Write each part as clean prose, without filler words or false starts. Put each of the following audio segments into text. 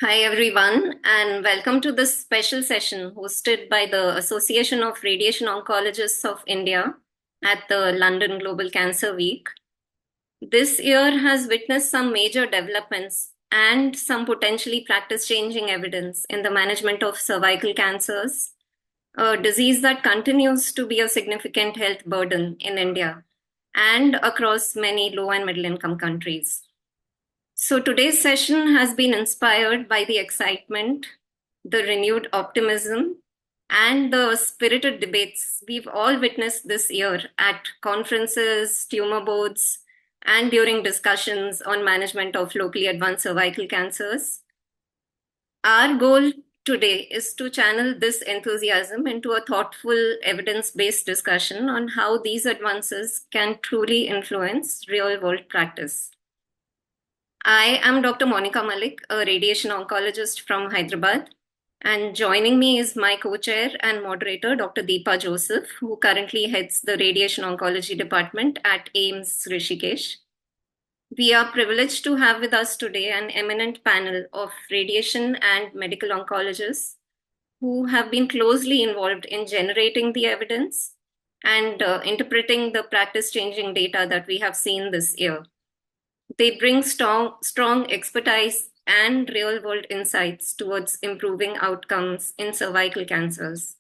Hi, everyone, and welcome to this special session hosted by the Association of Radiation Oncologists of India at the London Global Cancer Week. This year has witnessed some major developments and some potentially practice changing evidence in the management of cervical cancers, a disease that continues to be a significant health burden in India and across many low and middle income countries. So today's session has been inspired by the excitement, the renewed optimism, and the spirited debates we've all witnessed this year at conferences, tumor boards, and during discussions on management of locally advanced cervical cancers. Our goal today is to channel this enthusiasm into a thoughtful, evidence based discussion on how these advances can truly influence real world practice. I am Dr. Monica Malik, a radiation oncologist from Hyderabad. And joining me is my co chair and moderator, Dr. Deepa Joseph, who currently heads the Radiation Oncology Department at AIMS Rishikesh. We are privileged to have with us today an eminent panel of radiation and medical oncologists who have been closely involved in generating the evidence and interpreting the practice changing data that we have seen this year. They bring strong expertise and real world insights towards improving outcomes in cervical cancers.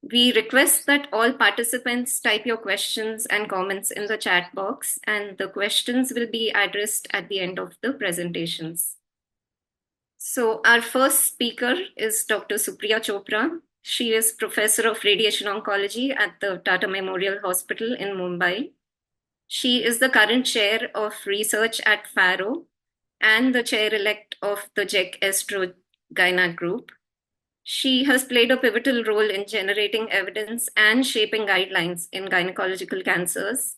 We request that all participants type your questions and comments in the chat box, and the questions will be addressed at the end of the presentations. So, our first speaker is Dr. Supriya Chopra. She is Professor of Radiation Oncology at the Tata Memorial Hospital in Mumbai. She is the current chair of research at FARO and the chair-elect of the JEC Estro Gynac Group. She has played a pivotal role in generating evidence and shaping guidelines in gynecological cancers,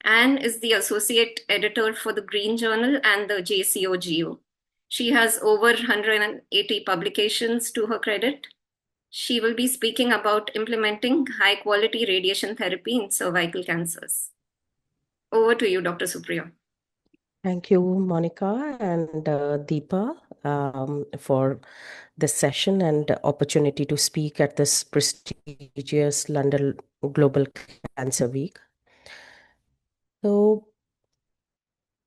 and is the associate editor for the Green Journal and the JCOGO. She has over 180 publications to her credit. She will be speaking about implementing high-quality radiation therapy in cervical cancers. Over to you, Dr. Supriya. Thank you, Monica and Deepa, for this session and opportunity to speak at this prestigious London Global Cancer Week. So,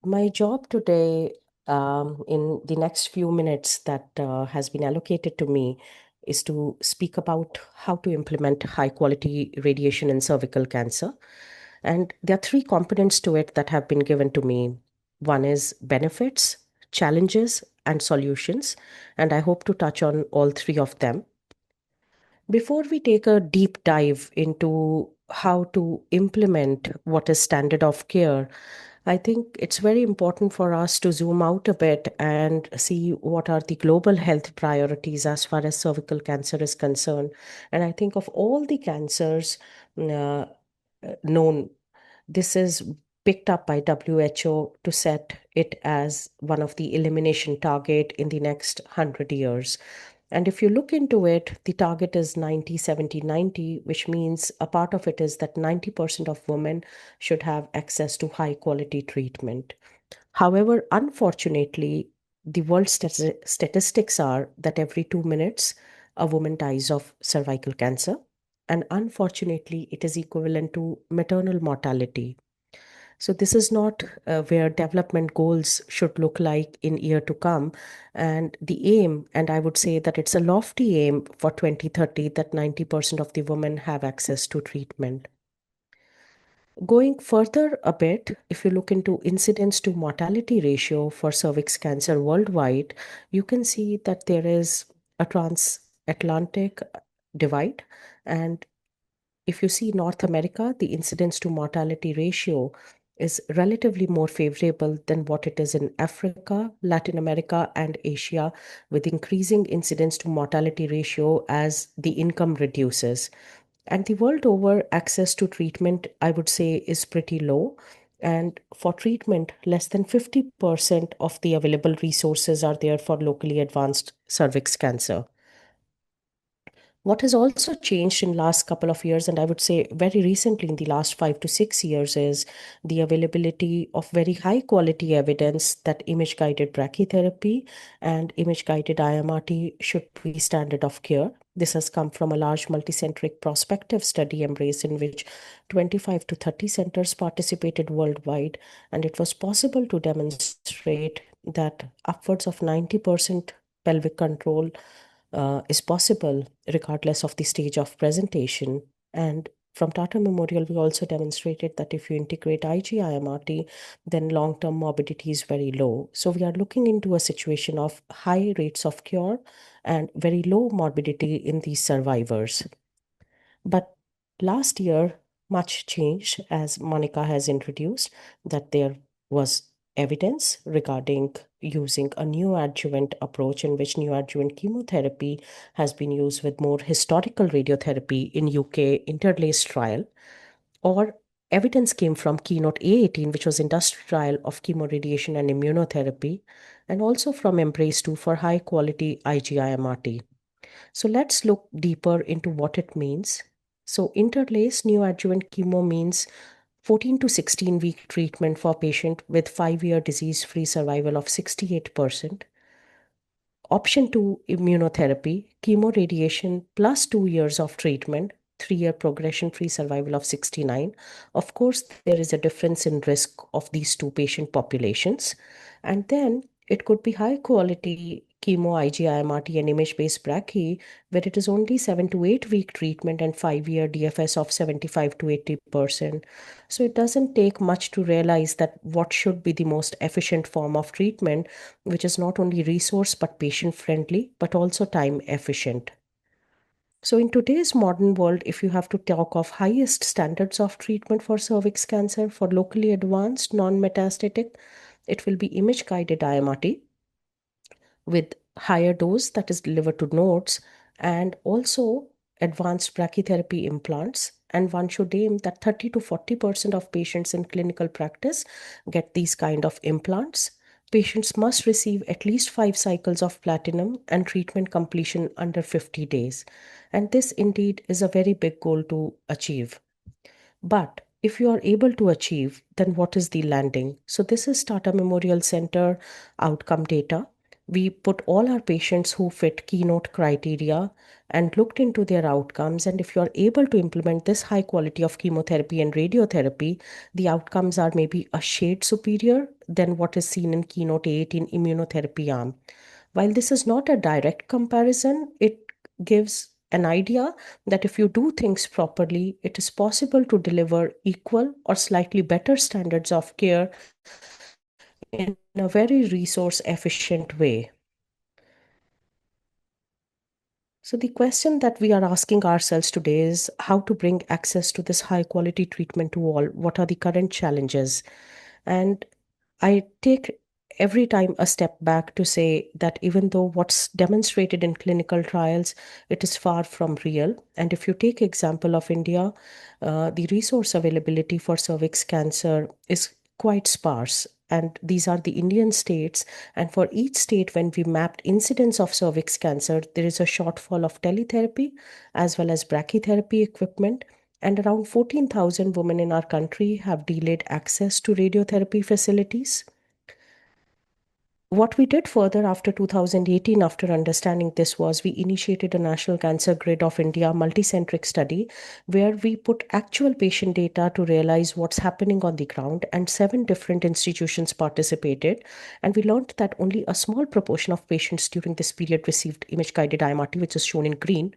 my job today, in the next few minutes that has been allocated to me, is to speak about how to implement high quality radiation in cervical cancer. And there are three components to it that have been given to me. One is benefits, challenges, and solutions. And I hope to touch on all three of them. Before we take a deep dive into how to implement what is standard of care, I think it's very important for us to zoom out a bit and see what are the global health priorities as far as cervical cancer is concerned. And I think of all the cancers known, this is picked up by WHO to set it as one of the elimination target in the next 100 years. And if you look into it, the target is 90, 70, 90, which means a part of it is that 90% of women should have access to high quality treatment. However, unfortunately, the world statistics are that every 2 minutes, a woman dies of cervical cancer. And unfortunately, it is equivalent to maternal mortality. So this is not where development goals should look like in year to come. And the aim, and I would say that it's a lofty aim for 2030 that 90% of the women have access to treatment. Going further a bit, if you look into incidence to mortality ratio for cervix cancer worldwide, you can see that there is a transatlantic divide. And if you see North America, the incidence to mortality ratio is relatively more favorable than what it is in Africa, Latin America, and Asia, with increasing incidence to mortality ratio as the income reduces. And the world over, access to treatment, I would say, is pretty low. And for treatment, less than 50% of the available resources are there for locally advanced cervix cancer. What has also changed in last couple of years, and I would say very recently in the last 5 to 6 years, is the availability of very high quality evidence that image guided brachytherapy and image guided IMRT should be standard of care. This has come from a large multicentric prospective study embrace in which 25 to 30 centers participated worldwide, and it was possible to demonstrate that upwards of 90% pelvic control is possible regardless of the stage of presentation. And from Tata Memorial, we also demonstrated that if you integrate IgIMRT, then long term morbidity is very low. So we are looking into a situation of high rates of cure and very low morbidity in these survivors. But last year, much changed as Monica has introduced that there was evidence regarding using a neoadjuvant approach in which neoadjuvant chemotherapy has been used with more historical radiotherapy in UK interlaced trial, or evidence came from Keynote A18, which was industrial trial of chemoradiation and immunotherapy, and also from Embrace 2 for high quality IgIMRT. So let's look deeper into what it means. So interlace neoadjuvant chemo means 14 to 16 week treatment for patient with 5-year disease-free survival of 68%. Option 2, immunotherapy, chemoradiation plus 2 years of treatment, 3-year progression-free survival of 69. Of course, there is a difference in risk of these two patient populations. And then it could be high quality chemo, IgIMRT, and image-based brachy, where it is only 7 to 8 week treatment and 5-year DFS of 75 to 80%. So it doesn't take much to realize that what should be the most efficient form of treatment, which is not only resource but patient friendly, but also time efficient. So, in today's modern world, if you have to talk of highest standards of treatment for cervix cancer for locally advanced, non metastatic, it will be image guided IMRT with higher dose that is delivered to nodes, and also advanced brachytherapy implants. And one should aim that 30 to 40% of patients in clinical practice get these kind of implants. Patients must receive at least 5 cycles of platinum and treatment completion under 50 days. And this indeed is a very big goal to achieve. But if you are able to achieve, then what is the landing? So this is Tata Memorial Center outcome data. We put all our patients who fit keynote criteria and looked into their outcomes. And if you are able to implement this high quality of chemotherapy and radiotherapy, the outcomes are maybe a shade superior than what is seen in keynote 18 immunotherapy arm. While this is not a direct comparison, it gives an idea that if you do things properly, it is possible to deliver equal or slightly better standards of care in a very resource efficient way. So, the question that we are asking ourselves today is how to bring access to this high quality treatment to all. What are the current challenges? And I take every time a step back to say that even though what's demonstrated in clinical trials, it is far from real. And if you take example of India, the resource availability for cervix cancer is quite sparse. And these are the Indian states. And for each state, when we mapped incidence of cervix cancer, there is a shortfall of teletherapy as well as brachytherapy equipment. And around 14,000 women in our country have delayed access to radiotherapy facilities. What we did further after 2018, after understanding this, was we initiated a National Cancer Grid of India multicentric study where we put actual patient data to realize what's happening on the ground, and 7 different institutions participated. And we learned that only a small proportion of patients during this period received image guided IMRT, which is shown in green.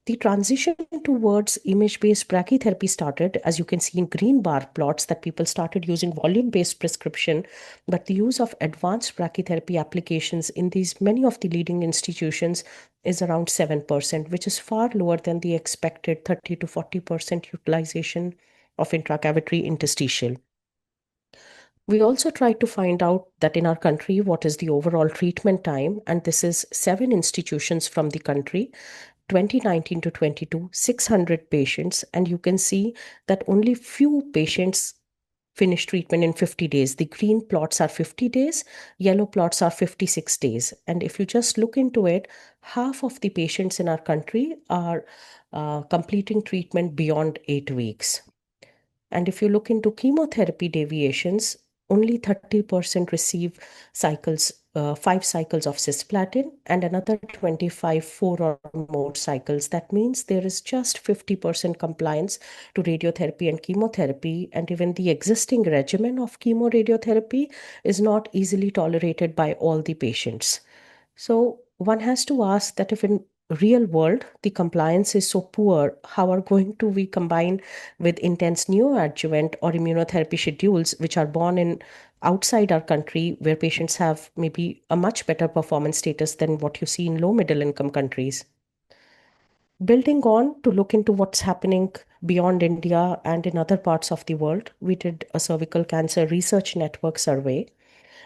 The transition towards image-based brachytherapy started, as you can see in green bar plots, that people started using volume-based prescription, but the use of advanced brachytherapy applications in these many of the leading institutions is around 7%, which is far lower than the expected 30 to 40% utilization of intracavitary interstitial. We also tried to find out that in our country, what is the overall treatment time? And this is 7 institutions from the country, 2019 to 22, 600 patients. And you can see that only few patients finish treatment in 50 days. The green plots are 50 days, yellow plots are 56 days. And if you just look into it, half of the patients in our country are completing treatment beyond 8 weeks. And if you look into chemotherapy deviations, only 30% receive cycles, 5 cycles of cisplatin, and another 25, 4 or more cycles. That means there is just 50% compliance to radiotherapy and chemotherapy. And even the existing regimen of chemoradiotherapy is not easily tolerated by all the patients. So one has to ask that if in real world the compliance is so poor, how are going to we combine with intense neoadjuvant or immunotherapy schedules which are born in outside our country where patients have maybe a much better performance status than what you see in low middle income countries. Building on to look into what's happening beyond India and in other parts of the world, we did a cervical cancer research network survey.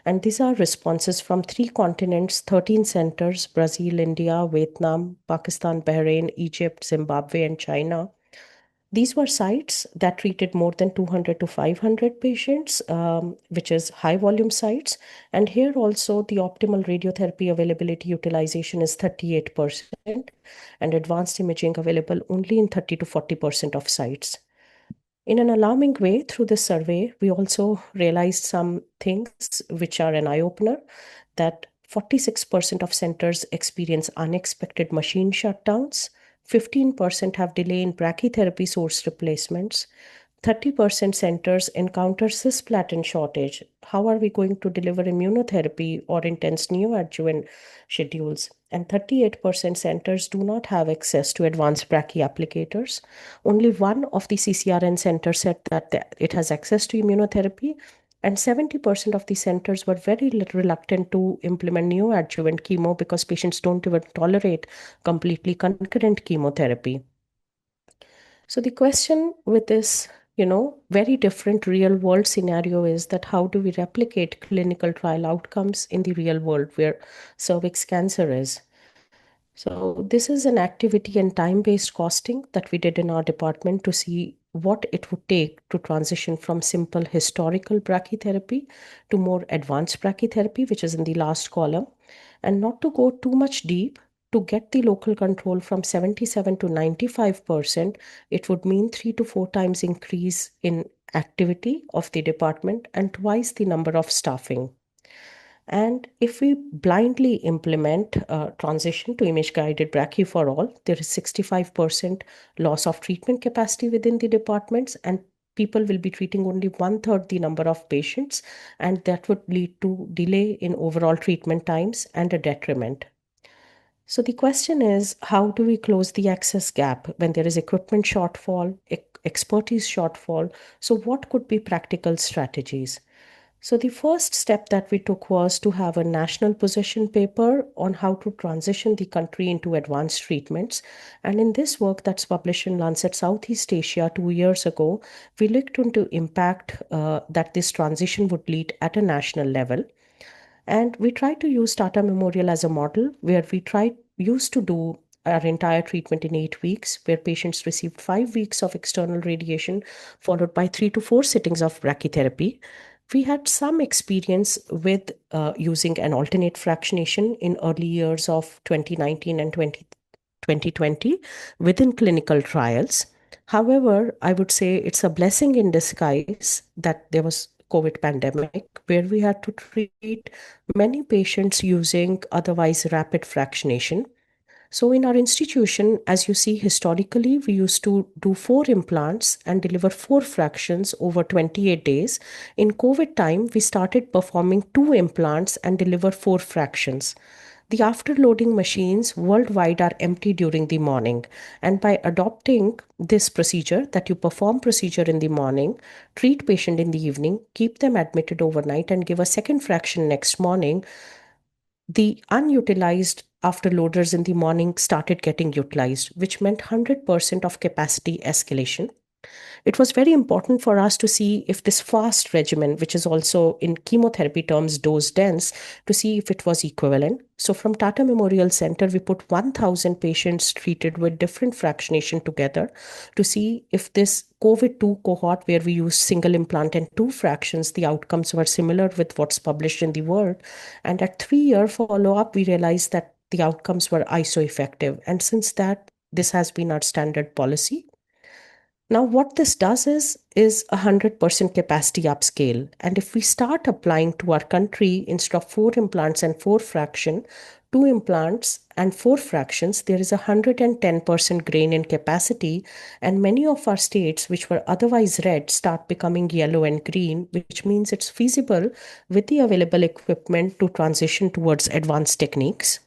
And these are responses from 3 continents, 13 centers: Brazil, India, Vietnam, Pakistan, Bahrain, Egypt, Zimbabwe, and China. These were sites that treated more than 200 to 500 patients, which is high volume sites. And here also, the optimal radiotherapy availability utilization is 38%, and advanced imaging available only in 30 to 40% of sites. In an alarming way, through this survey, we also realized some things which are an eye opener, that 46% of centers experience unexpected machine shutdowns, 15% have delay in brachytherapy source replacements, 30% centers encounter cisplatin shortage. How are we going to deliver immunotherapy or intense neoadjuvant schedules? And 38% centers do not have access to advanced brachy-applicators. Only one of the CCRN centers said that it has access to immunotherapy, and 70% of the centers were very reluctant to implement neoadjuvant chemo because patients don't even tolerate completely concurrent chemotherapy. So the question with this, very different real world scenario is that how do we replicate clinical trial outcomes in the real world where cervix cancer is? So this is an activity and time-based costing that we did in our department to see what it would take to transition from simple historical brachytherapy to more advanced brachytherapy, which is in the last column, and not to go too much deep. To get the local control from 77 to 95%, it would mean 3 to 4 times increase in activity of the department and twice the number of staffing. And if we blindly implement transition to image guided brachy for all, there is 65% loss of treatment capacity within the departments, and people will be treating only 1/3 the number of patients, and that would lead to delay in overall treatment times and a detriment. So the question is, how do we close the access gap when there is equipment shortfall, expertise shortfall? So what could be practical strategies? So the first step that we took was to have a national position paper on how to transition the country into advanced treatments. And in this work that's published in Lancet Southeast Asia 2 years ago, we looked into impact that this transition would lead at a national level. And we tried to use Tata Memorial as a model where we used to do our entire treatment in 8 weeks, where patients received 5 weeks of external radiation, followed by 3 to 4 sittings of brachytherapy. We had some experience with using an alternate fractionation in early years of 2019 and 2020 within clinical trials. However, I would say it's a blessing in disguise that there was COVID pandemic where we had to treat many patients using otherwise rapid fractionation. So in our institution, as you see historically, we used to do 4 implants and deliver 4 fractions over 28 days. In COVID time, we started performing 2 implants and deliver 4 fractions. The afterloading machines worldwide are empty during the morning. And by adopting this procedure, that you perform procedure in the morning, treat patient in the evening, keep them admitted overnight and give a second fraction next morning, the unutilized afterloaders in the morning started getting utilized, which meant 100% of capacity escalation. It was very important for us to see if this fast regimen, which is also in chemotherapy terms dose dense, to see if it was equivalent. So from Tata Memorial Center, we put 1,000 patients treated with different fractionation together to see if this COVID-2 cohort, where we used single implant and two fractions, the outcomes were similar with what's published in the world. And at 3-year follow-up, we realized that the outcomes were iso-effective. And since that, this has been our standard policy. Now, what this does is 100% capacity upscale. And if we start applying to our country, instead of 4 implants and 4 fraction, 2 implants and 4 fractions, there is 110% gain in capacity. And many of our states, which were otherwise red, start becoming yellow and green, which means it's feasible with the available equipment to transition towards advanced techniques.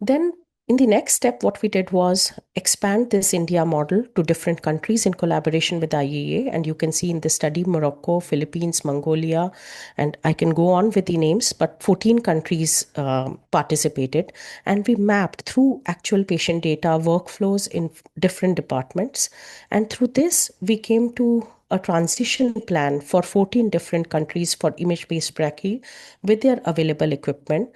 Then in the next step, what we did was expand this India model to different countries in collaboration with IEA. And you can see in the study, Morocco, Philippines, Mongolia, and I can go on with the names, but 14 countries participated. And we mapped through actual patient data workflows in different departments. And through this, we came to a transition plan for 14 different countries for image-based brachy with their available equipment.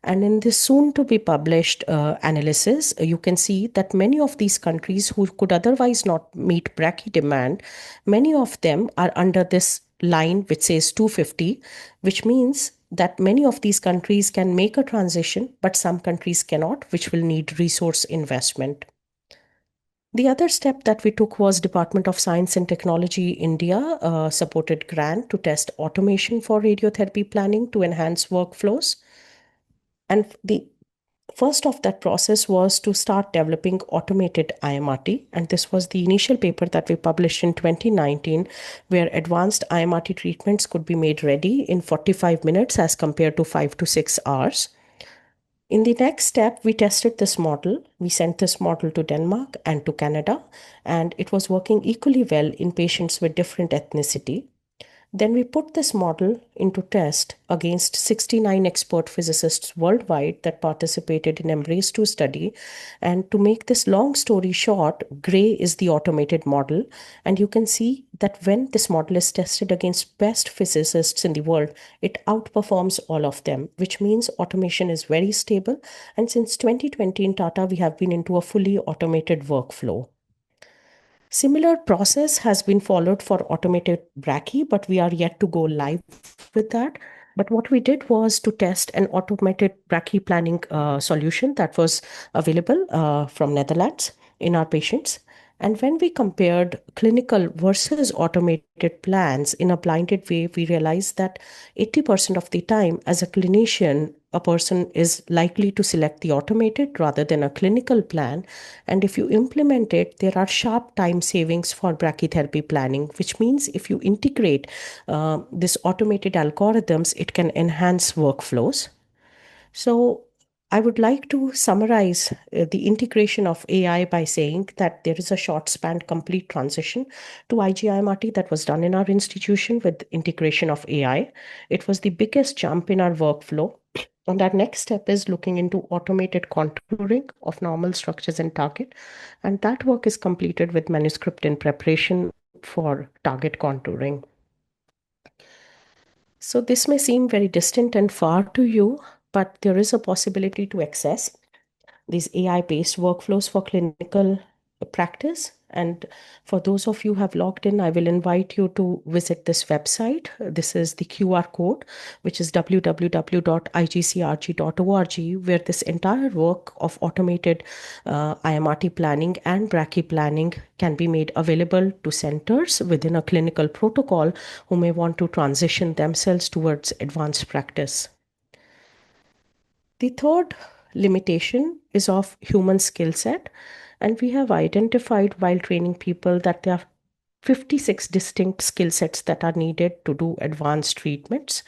And in this soon to be published analysis, you can see that many of these countries who could otherwise not meet brachy demand, many of them are under this line which says 250, which means that many of these countries can make a transition, but some countries cannot, which will need resource investment. The other step that we took was Department of Science and Technology India supported grant to test automation for radiotherapy planning to enhance workflows. And the first of that process was to start developing automated IMRT. And this was the initial paper that we published in 2019, where advanced IMRT treatments could be made ready in 45 minutes as compared to 5 to 6 hours. In the next step, we tested this model. We sent this model to Denmark and to Canada, and it was working equally well in patients with different ethnicity. Then we put this model into test against 69 expert physicists worldwide that participated in Embrace 2 study. And to make this long story short, gray is the automated model. And you can see that when this model is tested against best physicists in the world, it outperforms all of them, which means automation is very stable. And since 2020 in Tata, we have been into a fully automated workflow. Similar process has been followed for automated brachy, but we are yet to go live with that. But what we did was to test an automated brachy planning solution that was available from Netherlands in our patients. And when we compared clinical versus automated plans in a blinded way, we realized that 80% of the time, as a clinician, a person is likely to select the automated rather than a clinical plan. And if you implement it, there are sharp time savings for brachytherapy planning, which means if you integrate this automated algorithms, it can enhance workflows. So I would like to summarize the integration of AI by saying that there is a short span complete transition to IGIMRT that was done in our institution with integration of AI. It was the biggest jump in our workflow. And our next step is looking into automated contouring of normal structures and target. And that work is completed with manuscript in preparation for target contouring. So this may seem very distant and far to you, but there is a possibility to access these AI-based workflows for clinical practice. And for those of you who have logged in, I will invite you to visit this website. This is the QR code, which is www.igcrg.org, where this entire work of automated IMRT planning and brachy planning can be made available to centers within a clinical protocol who may want to transition themselves towards advanced practice. The third limitation is of human skill set. And we have identified while training people that there are 56 distinct skill sets that are needed to do advanced treatments.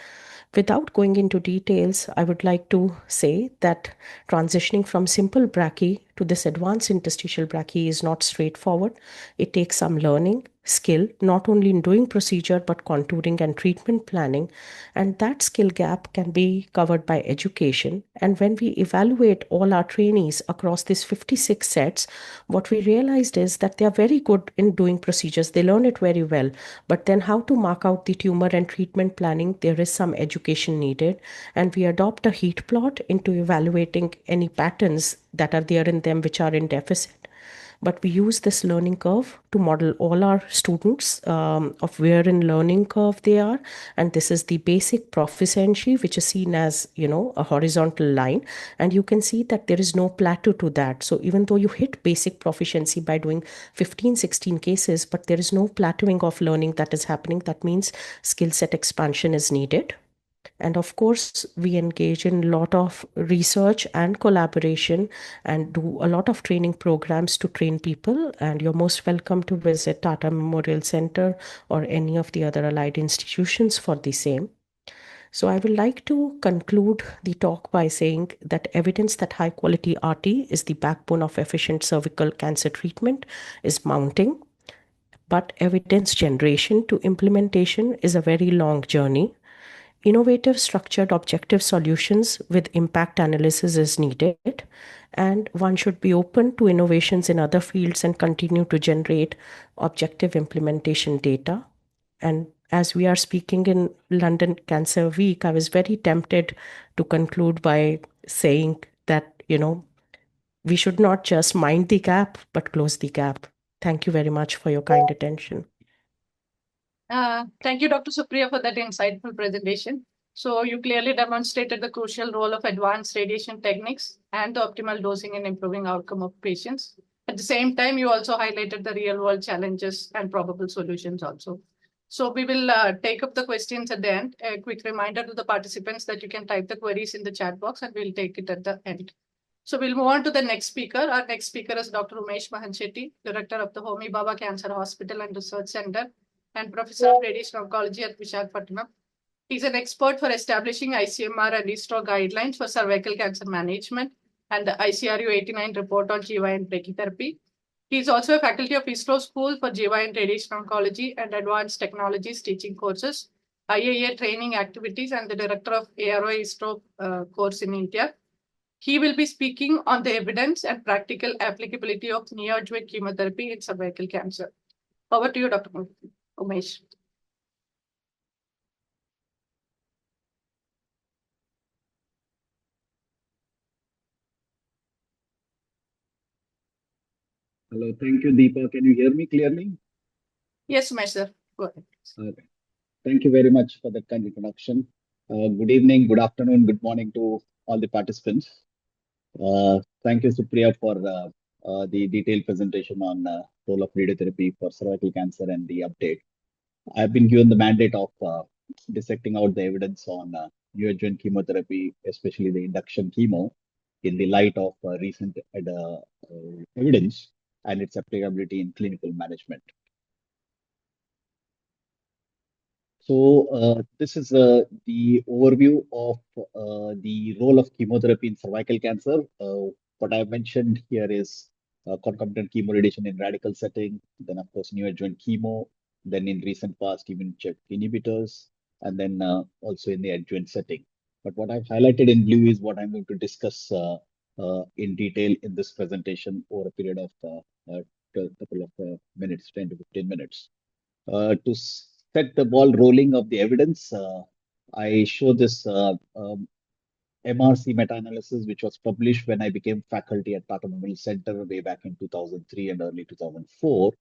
Without going into details, I would like to say that transitioning from simple brachy to this advanced interstitial brachy is not straightforward. It takes some learning, skill, not only in doing procedure, but contouring and treatment planning. And that skill gap can be covered by education. And when we evaluate all our trainees across these 56 sets, what we realized is that they are very good in doing procedures. They learn it very well. But then how to mark out the tumor and treatment planning, there is some education needed. And we adopt a heat plot into evaluating any patterns that are there in them which are in deficit. But we use this learning curve to model all our students of where in learning curve they are. And this is the basic proficiency, which is seen as, a horizontal line. And you can see that there is no plateau to that. So even though you hit basic proficiency by doing 15, 16 cases, but there is no plateauing of learning that is happening. That means skill set expansion is needed. And of course, we engage in a lot of research and collaboration and do a lot of training programs to train people. And you're most welcome to visit Tata Memorial Center or any of the other allied institutions for the same. So I would like to conclude the talk by saying that evidence that high quality RT is the backbone of efficient cervical cancer treatment is mounting. But evidence generation to implementation is a very long journey. Innovative, structured, objective solutions with impact analysis is needed, and one should be open to innovations in other fields and continue to generate objective implementation data. And as we are speaking in London Cancer Week, I was very tempted to conclude by saying that, we should not just mind the gap, but close the gap. Thank you very much for your kind attention. Thank you, Dr. Supriya, for that insightful presentation. So you clearly demonstrated the crucial role of advanced radiation techniques and the optimal dosing in improving outcome of patients. At the same time, you also highlighted the real world challenges and probable solutions also. So we will take up the questions at the end. A quick reminder to the participants that you can type the queries in the chat box and we'll take it at the end. So we'll move on to the next speaker. Our next speaker is Dr. Umesh Mahantshetty, Director of the Homi Baba Cancer Hospital and Research Center and Professor of Radiation Oncology at Visakhapatnam. He's an expert for establishing ICMR and ISRO guidelines for cervical cancer management and the ICRU 89 report on GYN brachytherapy. He is also a faculty of ISRO School for GYN Radiation Oncology and Advanced Technologies teaching courses, IAA training activities, and the director of ARO ISRO course in India. He will be speaking on the evidence and practical applicability of neo-adjuvant chemotherapy in cervical cancer. Over to you, Dr. Umesh. Hello, thank you, Deepa. Can you hear me clearly? Yes, Umesh, sir. Go ahead. Okay. Thank you very much for that kind introduction. Good evening, good afternoon, good morning to all the participants. Thank you, Supriya, for the detailed presentation on role of radiotherapy for cervical cancer and the update. I've been given the mandate of dissecting out the evidence on neo-adjuvant chemotherapy, especially the induction chemo, in the light of recent evidence and its applicability in clinical management. So this is the overview of the role of chemotherapy in cervical cancer. What I mentioned here is concomitant chemoradiation in radical setting, then of course neo-adjuvant chemo, then in recent past immune check inhibitors, and then also in the adjuvant setting. But what I've highlighted in blue is what I'm going to discuss in detail in this presentation over a period of a couple of minutes, 10 to 15 minutes. To set the ball rolling of the evidence, I show this MRC meta-analysis, which was published when I became faculty at Tata Memorial Center way back in 2003 and early 2004,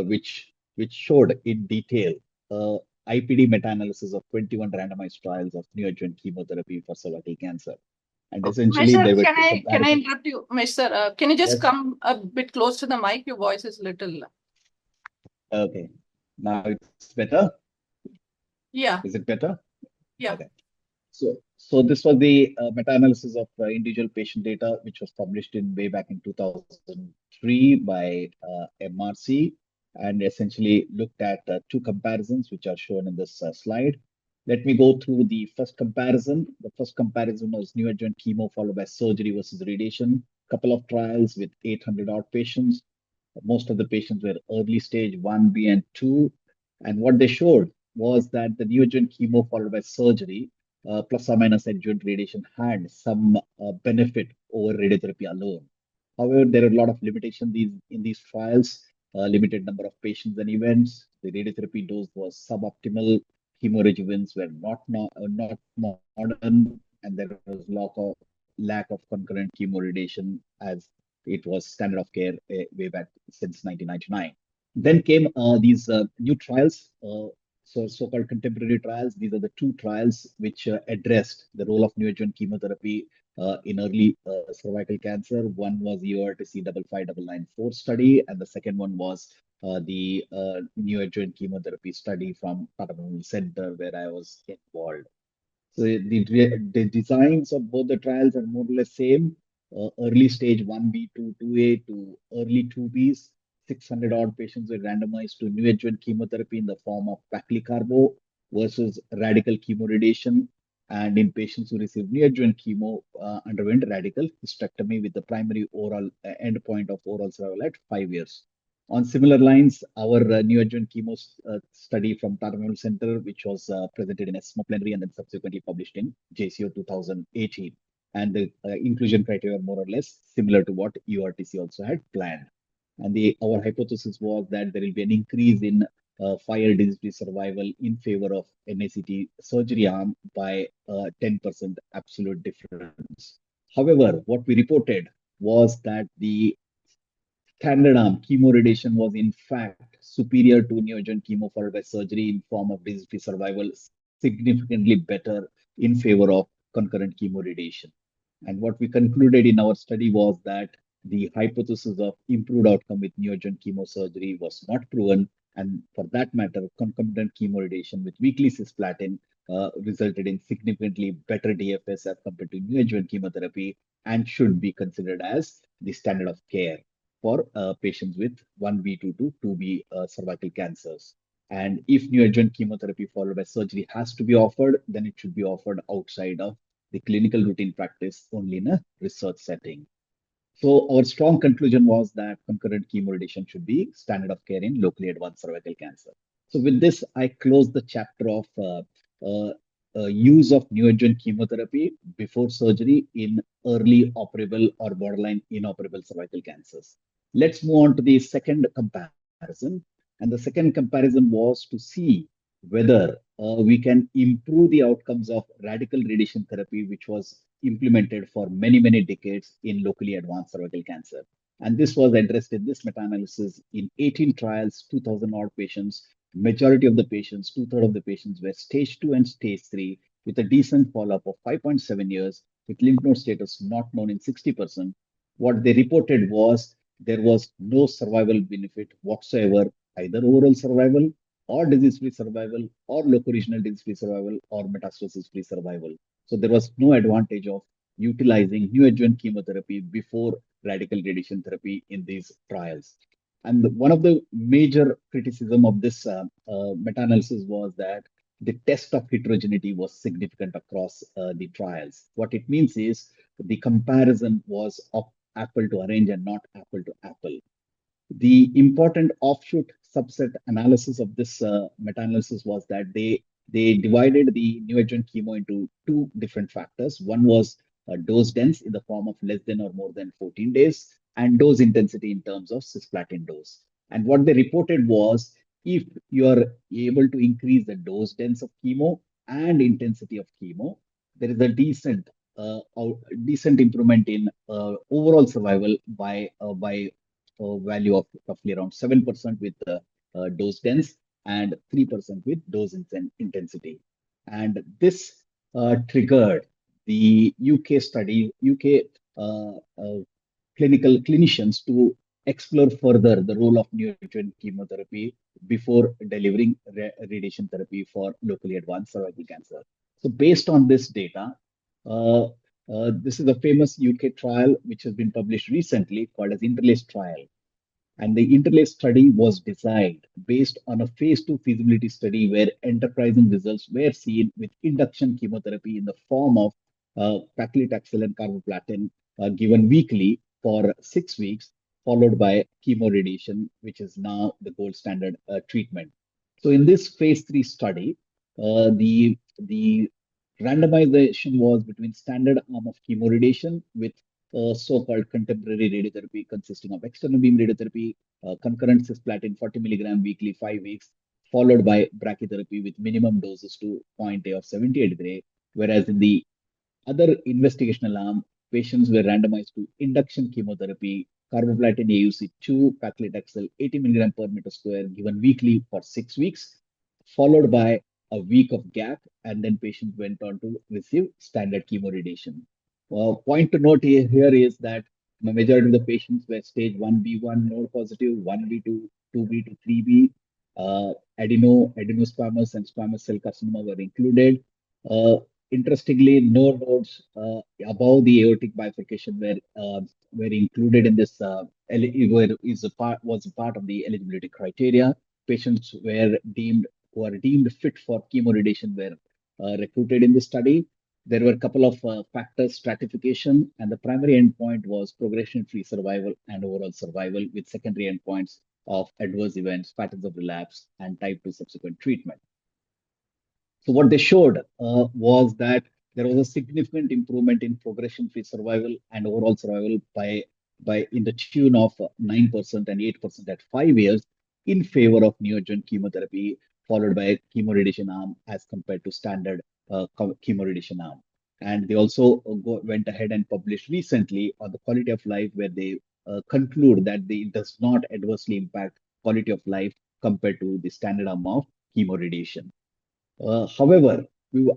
which showed in detail IPD meta-analysis of 21 randomized trials of neo-adjuvant chemotherapy for cervical cancer. And essentially, Sir, they were can I interrupt you, Umesh, sir? Can you just Yes. come a bit close to the mic? Your voice is little. Okay. Now it's better? Yeah. Is it better? Yeah. Okay. So this was the meta-analysis of individual patient data, which was published in way back in 2003 by MRC, and essentially looked at two comparisons, which are shown in this slide. Let me go through the first comparison. The first comparison was neo-adjuvant chemo followed by surgery versus radiation. Couple of trials with 800 odd patients. Most of the patients were early stage 1B and 2. And what they showed was that the neoadjuvant chemo followed by surgery, plus or minus adjuvant radiation, had some benefit over radiotherapy alone. However, there are a lot of limitations in these trials, limited number of patients and events. The radiotherapy dose was suboptimal. Chemoregimens were not modern, and there was lack of concurrent chemoradiation as it was standard of care way back since 1999. Then came these new trials, so-called contemporary trials. These are the two trials which addressed the role of neoadjuvant chemotherapy in early cervical cancer. One was EORTC 55994 study, and the second one was the neoadjuvant chemotherapy study from Tata Memorial Center, where I was involved. So the designs of both the trials are more or less same. Early stage 1B to 2A to early 2Bs. 600 odd patients were randomized to neoadjuvant chemotherapy in the form of paclicarbo versus radical chemoradiation. And in patients who received neoadjuvant chemo, underwent radical hysterectomy with the primary oral endpoint of overall survival at 5 years. On similar lines, our neoadjuvant chemo study from Tata Memorial Center, which was presented in ESMO plenary and then subsequently published in JCO 2018. And the inclusion criteria were more or less similar to what EORTC also had planned. And our hypothesis was that there will be an increase in 5-year disease-free survival in favor of NACT surgery arm by 10% absolute difference. However, what we reported was that the standard arm chemoradiation was in fact superior to neoadjuvant chemo followed by surgery in form of disease-free survival, significantly better in favor of concurrent chemoradiation. And what we concluded in our study was that the hypothesis of improved outcome with neoadjuvant chemosurgery was not proven, and for that matter, concomitant chemoradiation with weekly cisplatin resulted in significantly better DFS as compared to neoadjuvant chemotherapy and should be considered as the standard of care for patients with 1B to 2B cervical cancers. And if neoadjuvant chemotherapy followed by surgery has to be offered, then it should be offered outside of the clinical routine practice, only in a research setting. So our strong conclusion was that concurrent chemoradiation should be standard of care in locally advanced cervical cancer. So with this, I close the chapter of use of neoadjuvant chemotherapy before surgery in early operable or borderline inoperable cervical cancers. Let's move on to the second comparison. And the second comparison was to see whether we can improve the outcomes of radical radiation therapy, which was implemented for many, many decades in locally advanced cervical cancer. And this was addressed in this meta-analysis in 18 trials, 2,000 odd patients. Majority of the patients, 2/3 of the patients were stage 2 and stage 3 with a decent follow-up of 5.7 years with lymph node status not known in 60%. What they reported was there was no survival benefit whatsoever, either overall survival or disease-free survival or locoregional disease-free survival or metastasis-free survival. So there was no advantage of utilizing neoadjuvant chemotherapy before radical radiation therapy in these trials. And one of the major criticism of this meta-analysis was that the test of heterogeneity was significant across the trials. What it means is the comparison was of apple to orange and not apple to apple. The important offshoot subset analysis of this meta-analysis was that they divided the neoadjuvant chemo into two different factors. One was dose dense in the form of less than or more than 14 days, and dose intensity in terms of cisplatin dose. And what they reported was if you are able to increase the dose dense of chemo and intensity of chemo, there is a decent improvement in overall survival by value of roughly around 7% with dose dense and 3% with dose intensity. And this triggered the UK study, UK clinicians to explore further the role of neoadjuvant chemotherapy before delivering radiation therapy for locally advanced cervical cancer. So based on this data, this is a famous UK trial which has been published recently called as Interlace trial. And the Interlace study was designed based on a phase 2 feasibility study where enterprising results were seen with induction chemotherapy in the form of paclitaxel and carboplatin given weekly for 6 weeks, followed by chemoradiation, which is now the gold standard treatment. So in this phase 3 study, the randomization was between standard arm of chemoradiation with so-called contemporary radiotherapy consisting of external beam radiotherapy, concurrent cisplatin 40 milligram weekly, 5 weeks, followed by brachytherapy with minimum doses to point A of 78 gray, whereas in the other investigational arm, patients were randomized to induction chemotherapy, carboplatin AUC2, paclitaxel 80 milligram per meter square given weekly for 6 weeks, followed by a week of gap, and then patients went on to receive standard chemoradiation. Point to note here is that the majority of the patients were stage 1B1 node positive, 1B2, 2B to 3B. Adenosquamous and squamous cell carcinoma were included. Interestingly, no nodes above the aortic bifurcation were included in this. Was a part of the eligibility criteria. Patients who are deemed fit for chemoradiation were recruited in the study. There were a couple of factors stratification, and the primary endpoint was progression-free survival and overall survival, with secondary endpoints of adverse events, patterns of relapse, and type 2 subsequent treatment. So what they showed was that there was a significant improvement in progression-free survival and overall survival by in the tune of 9% and 8% at 5 years in favor of neo-adjuvant chemotherapy, followed by chemoradiation arm as compared to standard chemoradiation arm. And they also went ahead and published recently on the quality of life, where they conclude that it does not adversely impact quality of life compared to the standard arm of chemoradiation. However,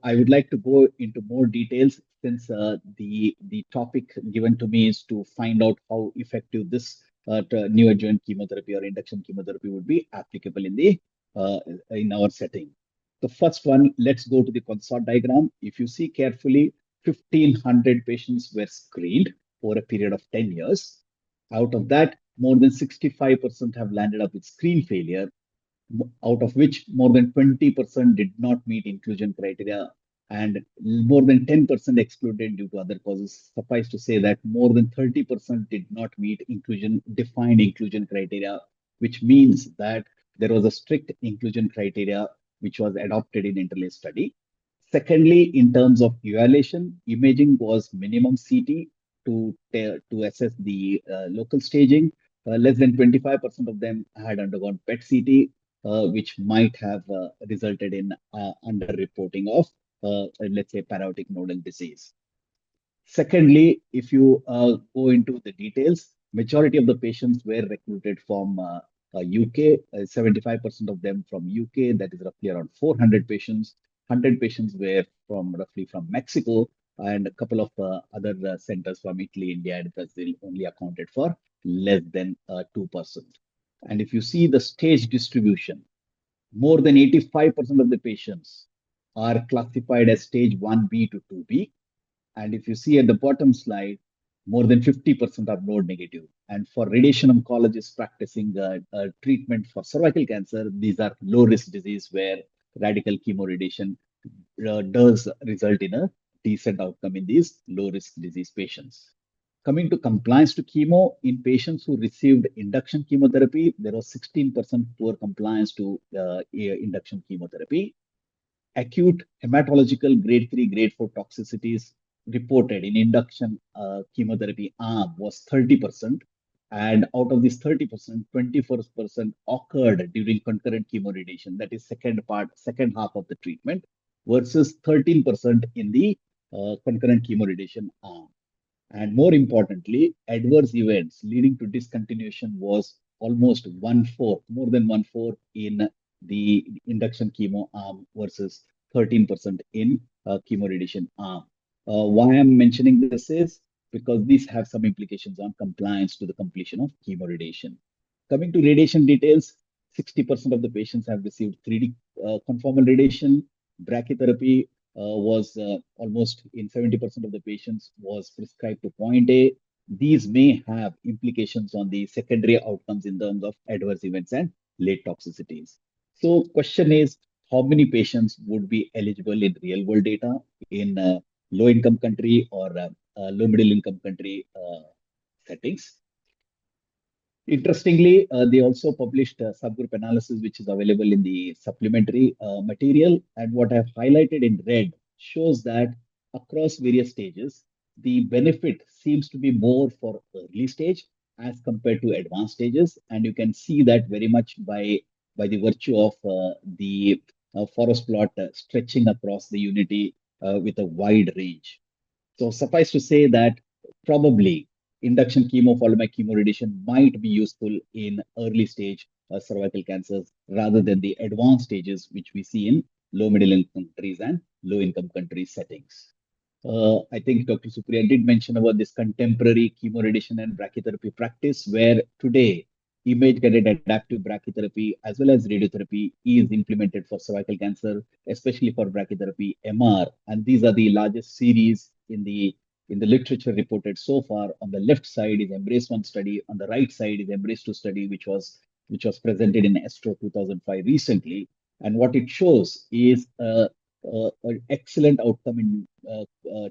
I would like to go into more details since the topic given to me is to find out how effective this neo-adjuvant chemotherapy or induction chemotherapy would be applicable in our setting. The first one, let's go to the consort diagram. If you see carefully, 1,500 patients were screened over a period of 10 years. Out of that, more than 65% have landed up with screen failure, out of which more than 20% did not meet inclusion criteria and more than 10% excluded due to other causes. Suffice to say that more than 30% did not meet defined inclusion criteria, which means that there was a strict inclusion criteria which was adopted in interlace study. Secondly, in terms of evaluation, imaging was minimum CT to assess the local staging. Less than 25% of them had undergone PET CT, which might have resulted in underreporting of, let's say, paraortic nodal disease. Secondly, if you go into the details, majority of the patients were recruited from UK, 75% of them from UK, that is roughly around 400 patients. 100 patients were roughly from Mexico, and a couple of other centers from Italy, India, and Brazil only accounted for less than 2%. And if you see the stage distribution, more than 85% of the patients are classified as stage 1B to 2B. And if you see at the bottom slide, more than 50% are node negative. And for radiation oncologists practicing treatment for cervical cancer, these are low-risk disease where radical chemoradiation does result in a decent outcome in these low-risk disease patients. Coming to compliance to chemo, in patients who received induction chemotherapy, there was 16% poor compliance to induction chemotherapy. Acute hematological grade 3, grade 4 toxicities reported in induction chemotherapy arm was 30%. And out of this 30%, 24% occurred during concurrent chemoradiation. That is second half of the treatment, versus 13% in the concurrent chemoradiation arm. And more importantly, adverse events leading to discontinuation was almost 1/4, more than 1/4 in the induction chemo arm versus 13% in chemoradiation arm. Why I'm mentioning this is because these have some implications on compliance to the completion of chemoradiation. Coming to radiation details, 60% of the patients have received 3D conformal radiation. Brachytherapy was almost in 70% of the patients was prescribed to point A. These may have implications on the secondary outcomes in terms of adverse events and late toxicities. So question is, how many patients would be eligible in real world data in low income country or low middle income country settings? Interestingly, they also published a subgroup analysis, which is available in the supplementary material. And what I've highlighted in red shows that across various stages, the benefit seems to be more for early stage as compared to advanced stages. And you can see that very much by the virtue of the forest plot stretching across the unity with a wide range. So suffice to say that probably induction chemo followed by chemoradiation might be useful in early stage cervical cancers rather than the advanced stages, which we see in low middle income countries and low income country settings. I think Dr. Supriya did mention about this contemporary chemoradiation and brachytherapy practice, where today image-guided adaptive brachytherapy as well as radiotherapy is implemented for cervical cancer, especially for brachytherapy MR. And these are the largest series in the literature reported so far. On the left side is Embrace One study. On the right side is Embrace Two study, which was presented in Astro 2005 recently. And what it shows is an excellent outcome in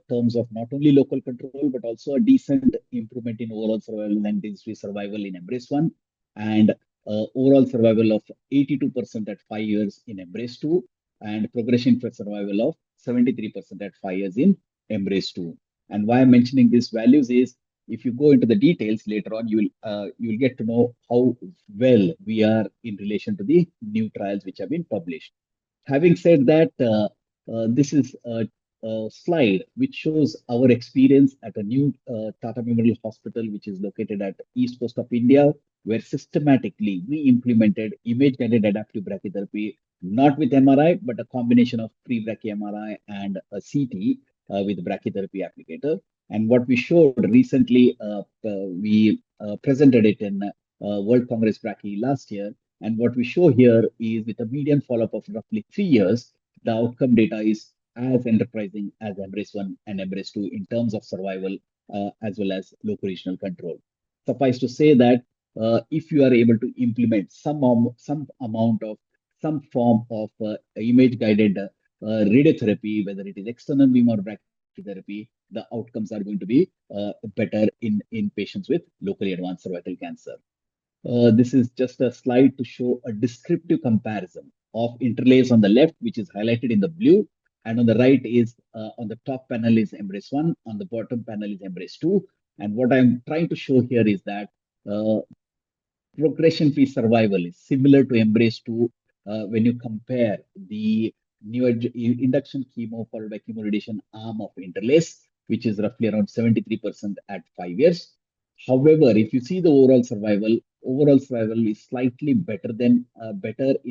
terms of not only local control, but also a decent improvement in overall survival and disease-free survival in Embrace 1, and overall survival of 82% at 5 years in Embrace 2, and progression-free survival of 73% at 5 years in Embrace 2. And why I'm mentioning these values is if you go into the details later on, you will get to know how well we are in relation to the new trials which have been published. Having said that, this is a slide which shows our experience at a new Tata Memorial Hospital, which is located at East Coast of India, where systematically we implemented image-guided adaptive brachytherapy, not with MRI, but a combination of pre-brachy MRI and a CT with brachytherapy applicator. And what we showed recently, we presented it in World Congress Brachy last year. And what we show here is with a median follow-up of roughly 3 years, the outcome data is as enterprising as Embrace 1 and Embrace 2 in terms of survival as well as local regional control. Suffice to say that if you are able to implement some form of image-guided radiotherapy, whether it is external beam or brachytherapy, the outcomes are going to be better in patients with locally advanced cervical cancer. This is just a slide to show a descriptive comparison of interlace on the left, which is highlighted in the blue, and on the right is on the top panel is Embrace 1, on the bottom panel is Embrace 2. And what I'm trying to show here is that progression-free survival is similar to Embrace 2 when you compare the new induction chemo followed by chemoradiation arm of interlace, which is roughly around 73% at 5 years. However, if you see the overall survival is slightly better in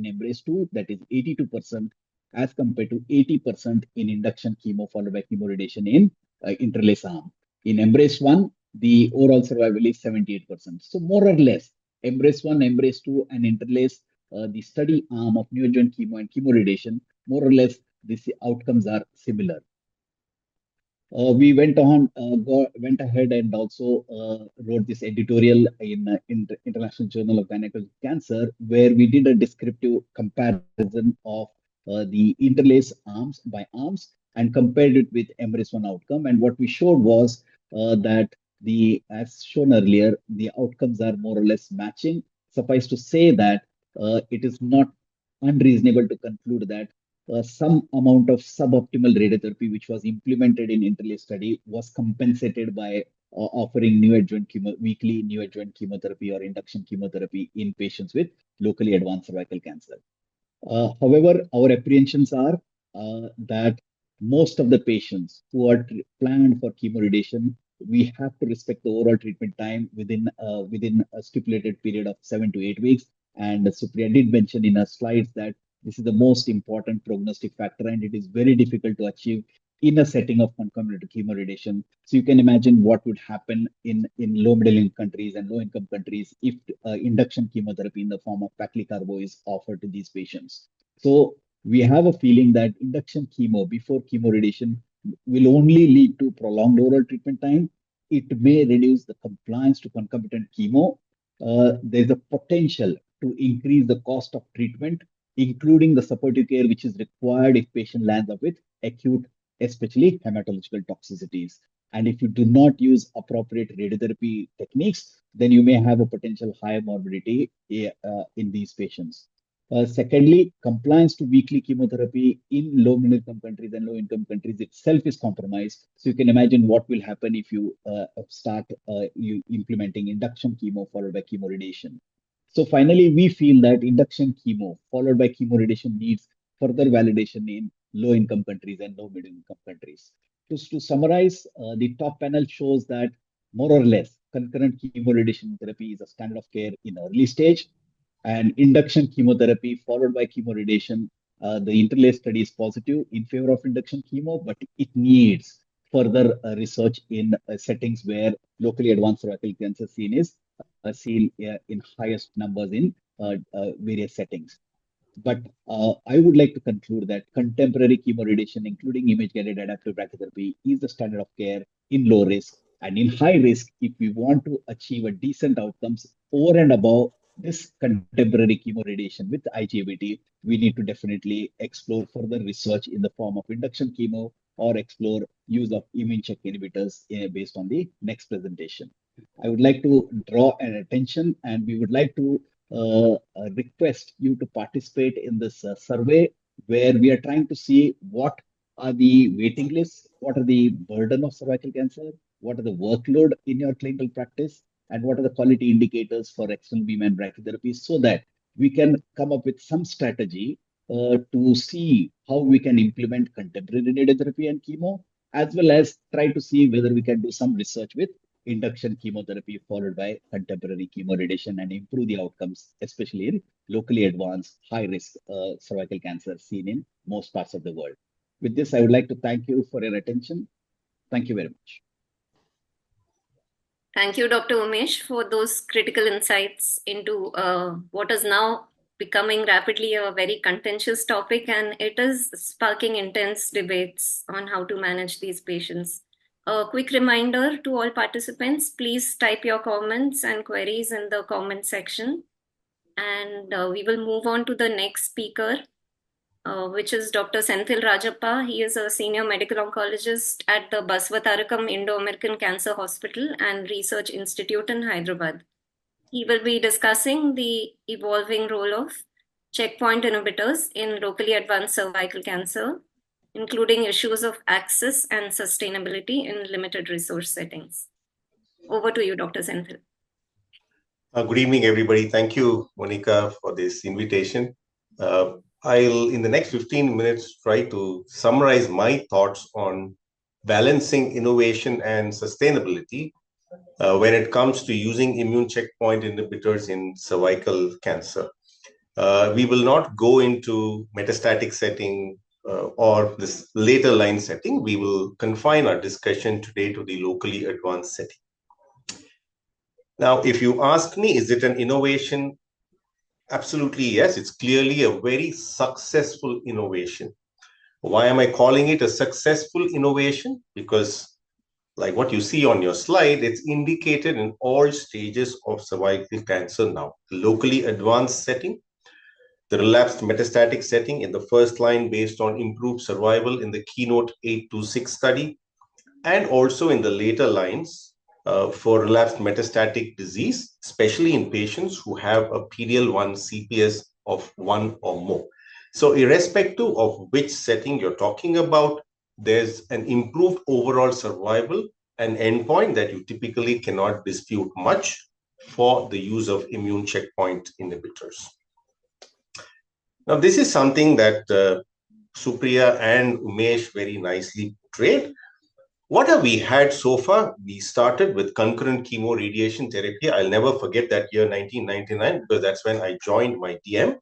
Embrace 2, that is 82%, as compared to 80% in induction chemo followed by chemoradiation in interlace arm. In Embrace 1, the overall survival is 78%. So more or less, Embrace 1, Embrace 2, and interlace, the study arm of neo-adjuvant chemo and chemoradiation, more or less, these outcomes are similar. We went ahead and also wrote this editorial in the International Journal of Gynecological Cancer, where we did a descriptive comparison of the interlace arms by arms and compared it with Embrace 1 outcome. And what we showed was that as shown earlier, the outcomes are more or less matching. Suffice to say that it is not unreasonable to conclude that some amount of suboptimal radiotherapy, which was implemented in interlace study, was compensated by offering weekly neo-adjuvant chemotherapy or induction chemotherapy in patients with locally advanced cervical cancer. However, our apprehensions are that most of the patients who are planned for chemoradiation, we have to respect the overall treatment time within a stipulated period of 7 to 8 weeks. And Supriya did mention in her slides that this is the most important prognostic factor, and it is very difficult to achieve in a setting of concomitant chemoradiation. So you can imagine what would happen in low middle income countries and low income countries if induction chemotherapy in the form of paclitaxel is offered to these patients. So we have a feeling that induction chemo before chemoradiation will only lead to prolonged oral treatment time. It may reduce the compliance to concomitant chemo. There's a potential to increase the cost of treatment, including the supportive care which is required if patient lands up with acute, especially hematological toxicities. And if you do not use appropriate radiotherapy techniques, then you may have a potential higher morbidity in these patients. Secondly, compliance to weekly chemotherapy in low-income countries and low-income countries itself is compromised. So you can imagine what will happen if you start implementing induction chemo followed by chemoradiation. So finally, we feel that induction chemo followed by chemoradiation needs further validation in low-income countries and low-middle-income countries. To summarize, the top panel shows that more or less concurrent chemoradiation therapy is a standard of care in early stage, and induction chemotherapy followed by chemoradiation. The interlace study is positive in favor of induction chemo, but it needs further research in settings where locally advanced cervical cancer seen in highest numbers in various settings. But I would like to conclude that contemporary chemoradiation, including image-guided adaptive brachytherapy, is the standard of care in low risk. And in high risk, if we want to achieve a decent outcomes over and above this contemporary chemoradiation with IGBT, we need to definitely explore further research in the form of induction chemo or explore use of immune check inhibitors based on the next presentation. I would like to draw an attention, and we would like to request you to participate in this survey where we are trying to see what are the waiting lists, what are the burden of cervical cancer, what are the workload in your clinical practice, and what are the quality indicators for external beam and brachytherapy, so that we can come up with some strategy to see how we can implement contemporary radiotherapy and chemo, as well as try to see whether we can do some research with induction chemotherapy followed by contemporary chemoradiation and improve the outcomes, especially in locally advanced high-risk cervical cancer seen in most parts of the world. With this, I would like to thank you for your attention. Thank you very much. Thank you, Dr. Umesh, for those critical insights into what is now becoming rapidly a very contentious topic, and it is sparking intense debates on how to manage these patients. A quick reminder to all participants, please type your comments and queries in the comment section. And we will move on to the next speaker, which is Dr. Senthil Rajappa. He is a senior medical oncologist at the Basavatarakam Indo-American Cancer Hospital and Research Institute in Hyderabad. He will be discussing the evolving role of checkpoint inhibitors in locally advanced cervical cancer, including issues of access and sustainability in limited resource settings. Over to you, Dr. Senthil. Good evening, everybody. Thank you, Monica, for this invitation. I'll, in the next 15 minutes, try to summarize my thoughts on balancing innovation and sustainability when it comes to using immune checkpoint inhibitors in cervical cancer. We will not go into metastatic setting or this later line setting. We will confine our discussion today to the locally advanced setting. Now, if you ask me, is it an innovation? Absolutely, yes. It's clearly a very successful innovation. Why am I calling it a successful innovation? Because like what you see on your slide, it's indicated in all stages of cervical cancer now. The locally advanced setting, the relapsed metastatic setting in the first line based on improved survival in the Keynote 826 study, and also in the later lines for relapsed metastatic disease, especially in patients who have a PD-L1 CPS of 1 or more. So irrespective of which setting you're talking about, there's an improved overall survival, an endpoint that you typically cannot dispute much for the use of immune checkpoint inhibitors. Now, this is something that Supriya and Umesh very nicely portrayed. What have we had so far? We started with concurrent chemo radiation therapy. I'll never forget that year, 1999, because that's when I joined my DM.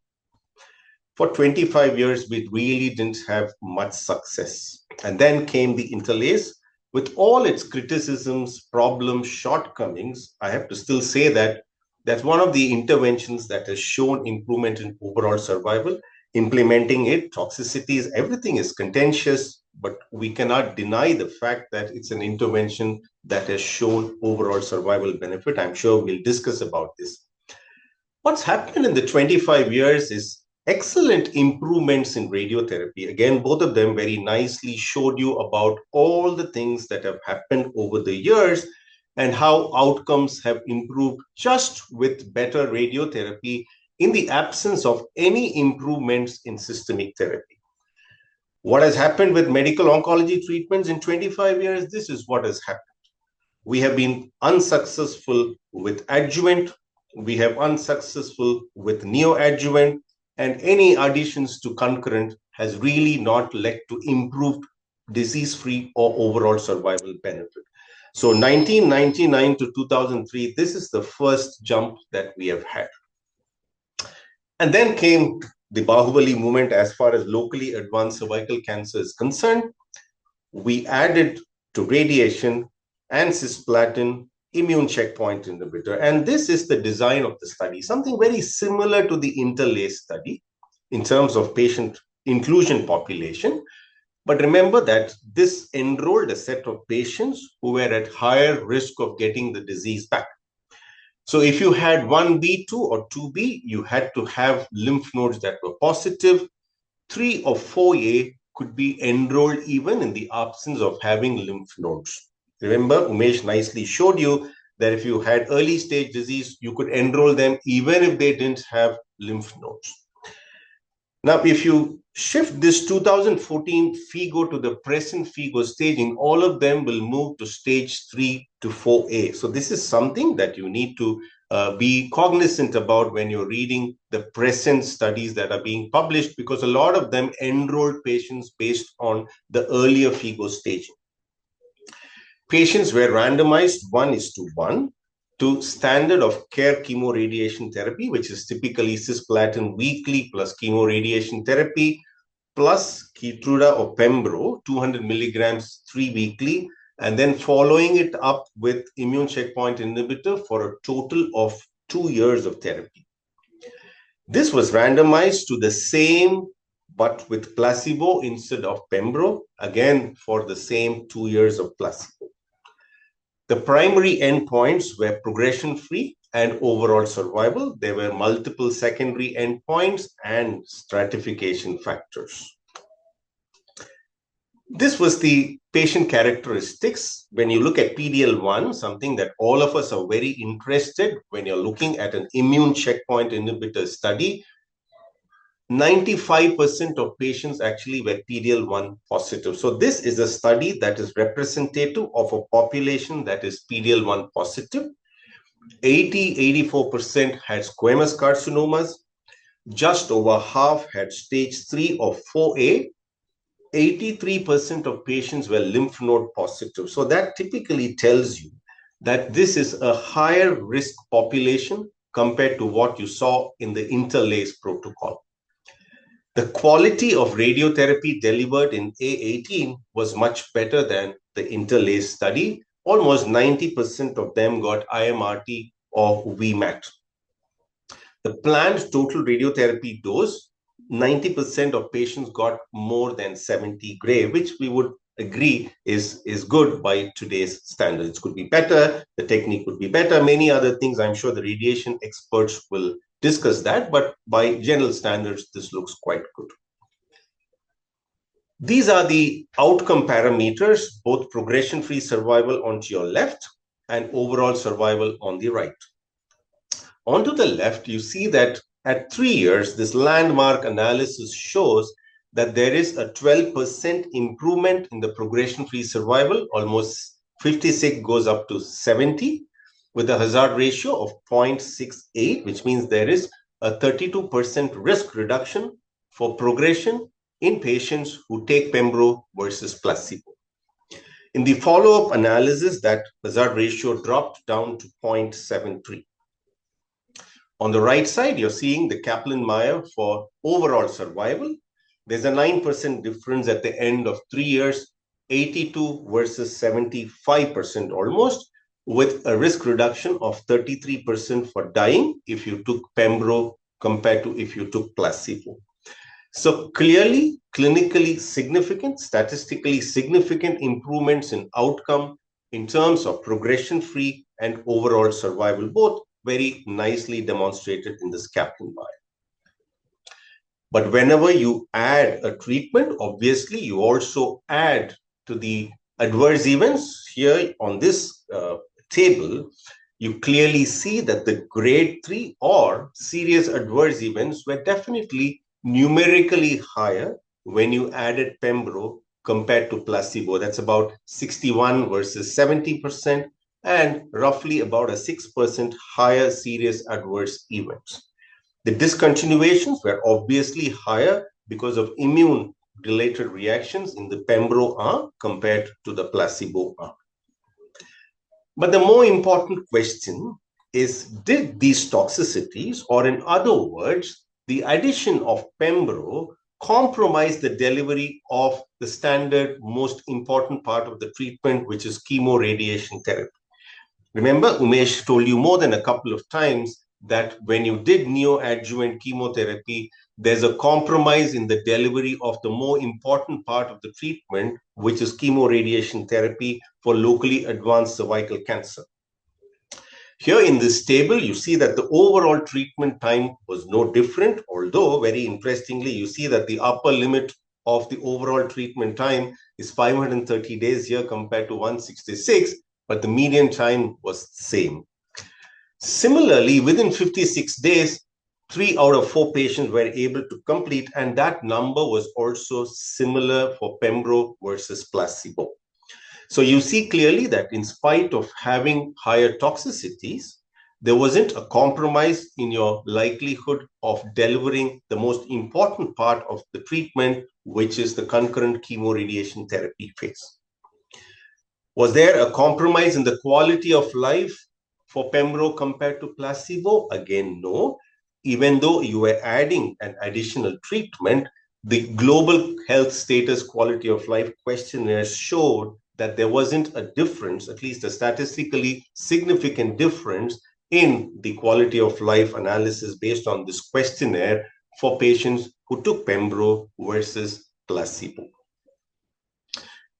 For 25 years, we really didn't have much success. And then came the interlace. With all its criticisms, problems, shortcomings, I have to still say that that's one of the interventions that has shown improvement in overall survival. Implementing it, toxicities, everything is contentious, but we cannot deny the fact that it's an intervention that has shown overall survival benefit. I'm sure we'll discuss about this. What's happened in the 25 years is excellent improvements in radiotherapy. Again, both of them very nicely showed you about all the things that have happened over the years and how outcomes have improved just with better radiotherapy in the absence of any improvements in systemic therapy. What has happened with medical oncology treatments in 25 years? This is what has happened. We have been unsuccessful with adjuvant. We have unsuccessful with neo-adjuvant, and any additions to concurrent has really not led to improved disease-free or overall survival benefit. So 1999 to 2003, this is the first jump that we have had. And then came the Bahubali movement as far as locally advanced cervical cancer is concerned. We added to radiation and cisplatin immune checkpoint inhibitor. And this is the design of the study, something very similar to the interlace study in terms of patient inclusion population. But remember that this enrolled a set of patients who were at higher risk of getting the disease back. So if you had 1B2 or 2B, you had to have lymph nodes that were positive. 3 or 4A could be enrolled even in the absence of having lymph nodes. Remember, Umesh nicely showed you that if you had early stage disease, you could enroll them even if they didn't have lymph nodes. Now, if you shift this 2014 FIGO to the present FIGO staging, all of them will move to stage 3 to 4A. So this is something that you need to be cognizant about when you're reading the present studies that are being published, because a lot of them enrolled patients based on the earlier FIGO staging. Patients were randomized 1:1 to standard of care chemoradiation therapy, which is typically cisplatin weekly plus chemoradiation therapy plus Keytruda or Pembro, 200 milligrams 3 weekly, and then following it up with immune checkpoint inhibitor for a total of 2 years of therapy. This was randomized to the same, but with placebo instead of Pembro, again for the same 2 years of placebo. The primary endpoints were progression-free and overall survival. There were multiple secondary endpoints and stratification factors. This was the patient characteristics. When you look at PD-L1, something that all of us are very interested when you're looking at an immune checkpoint inhibitor study, 95% of patients actually were PD-L1 positive. So this is a study that is representative of a population that is PD-L1 positive. 84% had squamous carcinomas. Just over half had stage 3 or 4A. 83% of patients were lymph node positive. So that typically tells you that this is a higher risk population compared to what you saw in the interlace protocol. The quality of radiotherapy delivered in A18 was much better than the interlace study. Almost 90% of them got IMRT or VMAT. The planned total radiotherapy dose, 90% of patients got more than 70 gray, which we would agree is good by today's standards. It could be better, the technique would be better, many other things. I'm sure the radiation experts will discuss that, but by general standards, this looks quite good. These are the outcome parameters, both progression-free survival onto your left and overall survival on the right. Onto the left, you see that at 3 years, this landmark analysis shows that there is a 12% improvement in the progression-free survival, almost 56 goes up to 70, with a hazard ratio of 0.68, which means there is a 32% risk reduction for progression in patients who take Pembro versus placebo. In the follow-up analysis, that hazard ratio dropped down to 0.73. On the right side, you're seeing the Kaplan-Meier for overall survival. There's a 9% difference at the end of 3 years, 82 versus 75% almost, with a risk reduction of 33% for dying if you took Pembro compared to if you took placebo. So clearly, clinically significant, statistically significant improvements in outcome in terms of progression-free and overall survival, both very nicely demonstrated in this Kaplan-Meier. But whenever you add a treatment, obviously you also add to the adverse events. Here on this table, you clearly see that the grade 3 or serious adverse events were definitely numerically higher when you added Pembro compared to placebo. That's about 61 versus 70%, and roughly about a 6% higher serious adverse events. The discontinuations were obviously higher because of immune-related reactions in the Pembro arm compared to the placebo arm. But the more important question is, did these toxicities, or in other words, the addition of Pembro, compromise the delivery of the standard most important part of the treatment, which is chemoradiation therapy? Remember, Umesh told you more than a couple of times that when you did neo-adjuvant chemotherapy, there's a compromise in the delivery of the more important part of the treatment, which is chemoradiation therapy for locally advanced cervical cancer. Here in this table, you see that the overall treatment time was no different, although very interestingly, you see that the upper limit of the overall treatment time is 530 days here compared to 166, but the median time was the same. Similarly, within 56 days, 3 out of 4 patients were able to complete, and that number was also similar for Pembro versus placebo. So you see clearly that in spite of having higher toxicities, there wasn't a compromise in your likelihood of delivering the most important part of the treatment, which is the concurrent chemoradiation therapy phase. Was there a compromise in the quality of life for Pembro compared to placebo? Again, no. Even though you were adding an additional treatment, the Global Health Status Quality of Life questionnaire showed that there wasn't a difference, at least a statistically significant difference in the quality of life analysis based on this questionnaire for patients who took Pembro versus placebo.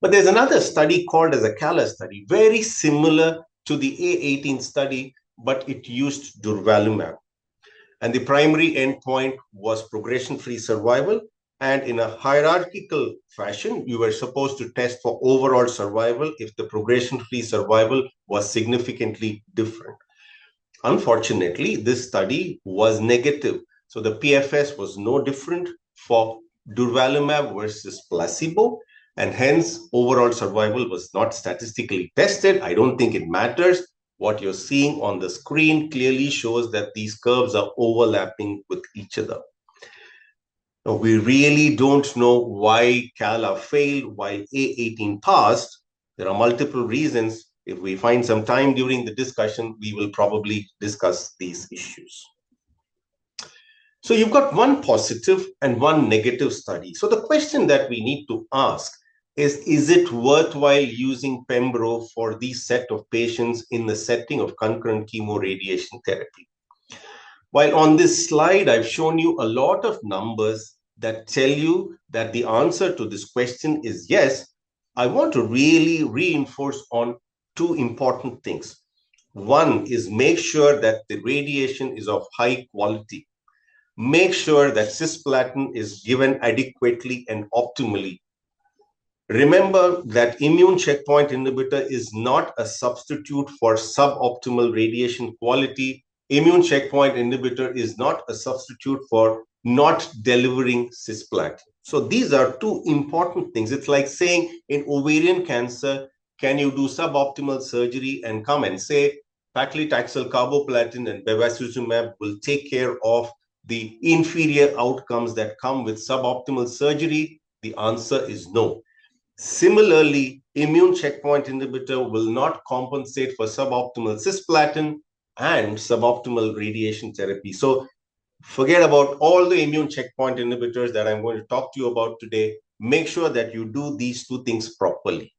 But there's another study called as a Ca study, very similar to the A18 study, but it used durvalumab. And the primary endpoint was progression-free survival. And in a hierarchical fashion, you were supposed to test for overall survival if the progression-free survival was significantly different. Unfortunately, this study was negative. So the PFS was no different for durvalumab versus placebo, and hence overall survival was not statistically tested. I don't think it matters. What you're seeing on the screen clearly shows that these curves are overlapping with each other. Now, we really don't know why Ca failed while A18 passed. There are multiple reasons. If we find some time during the discussion, we will probably discuss these issues. So you've got one positive and one negative study. So the question that we need to ask is it worthwhile using Pembro for these set of patients in the setting of concurrent chemoradiation therapy? While on this slide, I've shown you a lot of numbers that tell you that the answer to this question is yes, I want to really reinforce on 2 important things. One is make sure that the radiation is of high quality. Make sure that cisplatin is given adequately and optimally. Remember that immune checkpoint inhibitor is not a substitute for suboptimal radiation quality. Immune checkpoint inhibitor is not a substitute for not delivering cisplatin. So these are 2 important things. It's like saying in ovarian cancer, can you do suboptimal surgery and come and say paclitaxel, carboplatin, and bevacizumab will take care of the inferior outcomes that come with suboptimal surgery? The answer is no. Similarly, immune checkpoint inhibitor will not compensate for suboptimal cisplatin and suboptimal radiation therapy. So forget about all the immune checkpoint inhibitors that I'm going to talk to you about today. Make sure that you do these 2 things properly.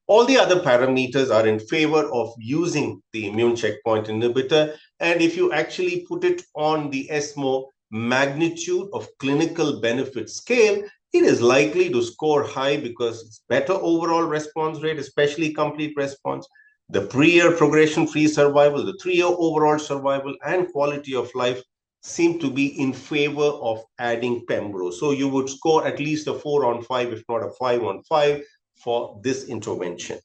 All the other parameters are in favor of using the immune checkpoint inhibitor. And if you actually put it on the ESMO magnitude of clinical benefit scale, it is likely to score high because it's better overall response rate, especially complete response, the pre-year progression-free survival, the 3-year overall survival, and quality of life seem to be in favor of adding Pembro. So you would score at least a 4 on 5, if not a 5 on 5 for this intervention.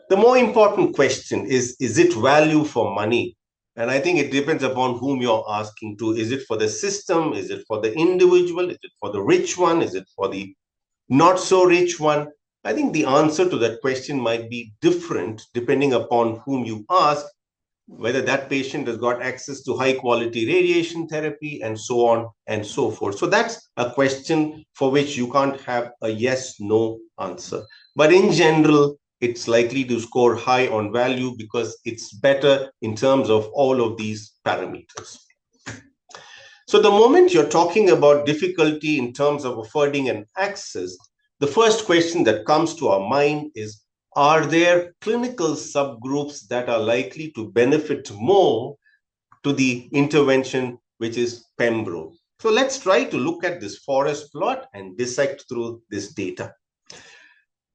The more important question is it value for money? And I think it depends upon whom you're asking to. Is it for the system? Is it for the individual? Is it for the rich one? Is it for the not so rich one? I think the answer to that question might be different depending upon whom you ask, whether that patient has got access to high quality radiation therapy and so on and so forth. So that's a question for which you can't have a yes, no answer. But in general, it's likely to score high on value because it's better in terms of all of these parameters. So the moment you're talking about difficulty in terms of affording an access, the first question that comes to our mind is, are there clinical subgroups that are likely to benefit more to the intervention, which is Pembro? So let's try to look at this forest plot and dissect through this data.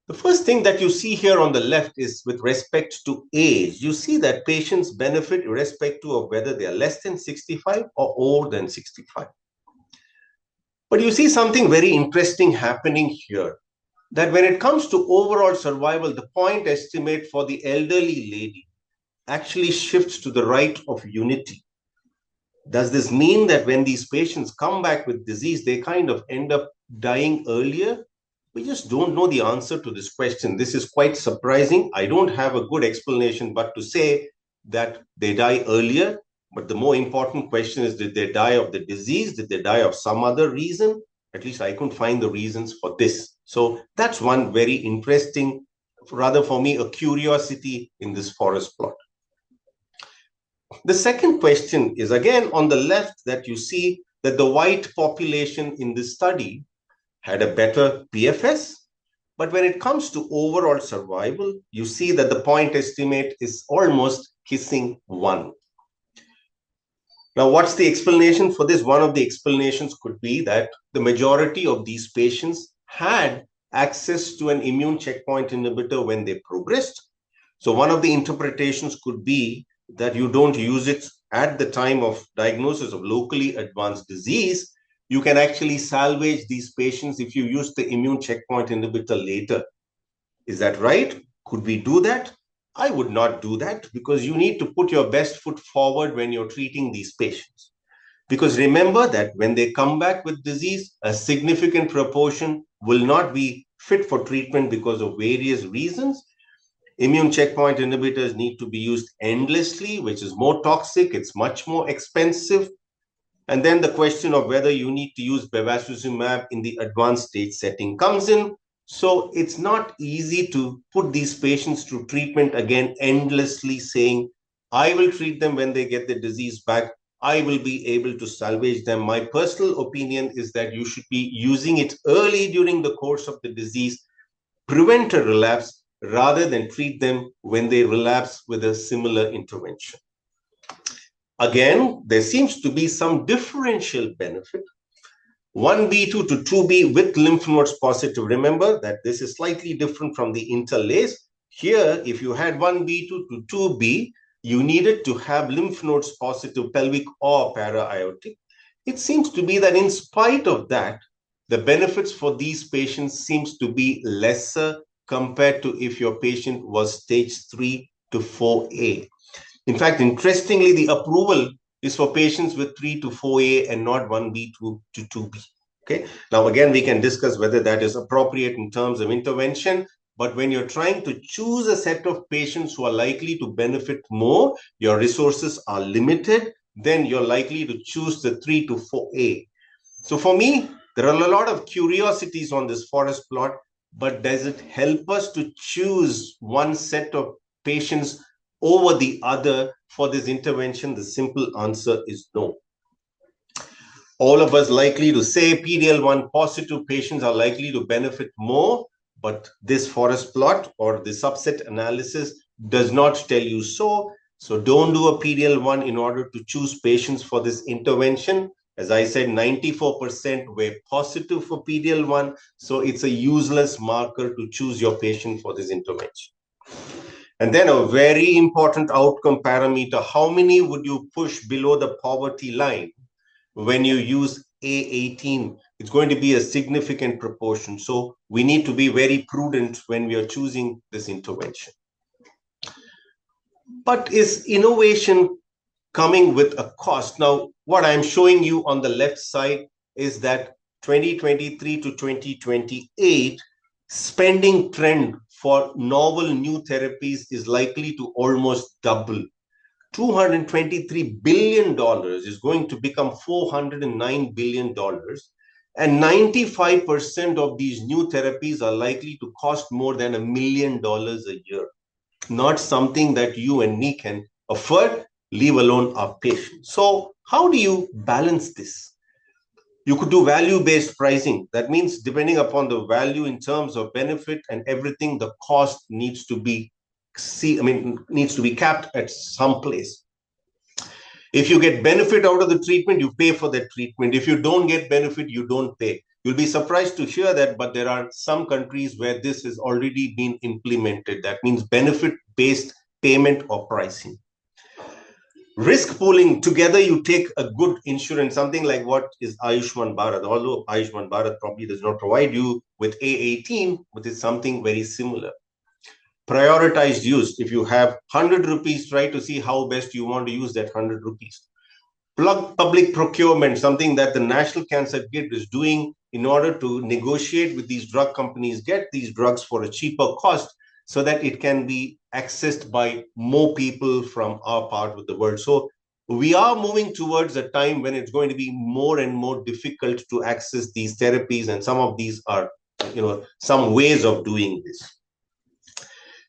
The first thing that you see here on the left is with respect to age. You see that patients benefit irrespective of whether they are less than 65 or older than 65. But you see something very interesting happening here, that when it comes to overall survival, the point estimate for the elderly lady actually shifts to the right of unity. Does this mean that when these patients come back with disease, they kind of end up dying earlier? We just don't know the answer to this question. This is quite surprising. I don't have a good explanation, but to say that they die earlier. But the more important question is, did they die of the disease? Did they die of some other reason? At least I couldn't find the reasons for this. So that's one very interesting, rather for me, a curiosity in this forest plot. The second question is again on the left, that you see that the white population in this study had a better PFS. But when it comes to overall survival, you see that the point estimate is almost kissing 1. Now, what's the explanation for this? One of the explanations could be that the majority of these patients had access to an immune checkpoint inhibitor when they progressed. So one of the interpretations could be that you don't use it at the time of diagnosis of locally advanced disease. You can actually salvage these patients if you use the immune checkpoint inhibitor later. Is that right? Could we do that? I would not do that, because you need to put your best foot forward when you're treating these patients. Because remember that when they come back with disease, a significant proportion will not be fit for treatment because of various reasons. Immune checkpoint inhibitors need to be used endlessly, which is more toxic. It's much more expensive. And then the question of whether you need to use bevacizumab in the advanced stage setting comes in. So it's not easy to put these patients through treatment again endlessly, saying, I will treat them when they get the disease back. I will be able to salvage them. My personal opinion is that you should be using it early during the course of the disease, prevent a relapse, rather than treat them when they relapse with a similar intervention. Again, there seems to be some differential benefit. 1B2 to 2B with lymph nodes positive. Remember that this is slightly different from the interlace. Here, if you had 1B2 to 2B, you needed to have lymph nodes positive, pelvic or para-aortic. It seems to be that in spite of that, the benefits for these patients seems to be lesser compared to if your patient was stage 3 to 4A. In fact, interestingly, the approval is for patients with 3 to 4A and not 1B to 2B. Okay. Now, again, we can discuss whether that is appropriate in terms of intervention. But when you're trying to choose a set of patients who are likely to benefit more, your resources are limited, then you're likely to choose the 3 to 4A. So for me, there are a lot of curiosities on this forest plot, but does it help us to choose one set of patients over the other for this intervention? The simple answer is no. All of us likely to say PD-L1 positive patients are likely to benefit more, but this forest plot or the subset analysis does not tell you so. So don't do a PD-L1 in order to choose patients for this intervention. As I said, 94% were positive for PD-L1. So it's a useless marker to choose your patient for this intervention. And then a very important outcome parameter, how many would you push below the poverty line when you use A18? It's going to be a significant proportion. So we need to be very prudent when we are choosing this intervention. But is innovation coming with a cost? Now, what I'm showing you on the left side is that 2023 to 2028 spending trend for novel new therapies is likely to almost double. $223 billion is going to become $409 billion. And 95% of these new therapies are likely to cost more than $1 million a year. Not something that you and me can afford, leave alone our patients. So how do you balance this? You could do value-based pricing. That means depending upon the value in terms of benefit and everything, the cost needs to be capped at some place. If you get benefit out of the treatment, you pay for that treatment. If you don't get benefit, you don't pay. You'll be surprised to hear that, but there are some countries where this has already been implemented. That means benefit-based payment or pricing. Risk pooling, together you take a good insurance, something like what is Ayushman Bharat, although Ayushman Bharat probably does not provide you with A18, but it's something very similar. Prioritized use, if you have 100 rupees, try to see how best you want to use that 100 rupees. Public procurement, something that the National Cancer Grid is doing in order to negotiate with these drug companies, get these drugs for a cheaper cost so that it can be accessed by more people from our part of the world. So we are moving towards a time when it's going to be more and more difficult to access these therapies, and some of these are, some ways of doing this.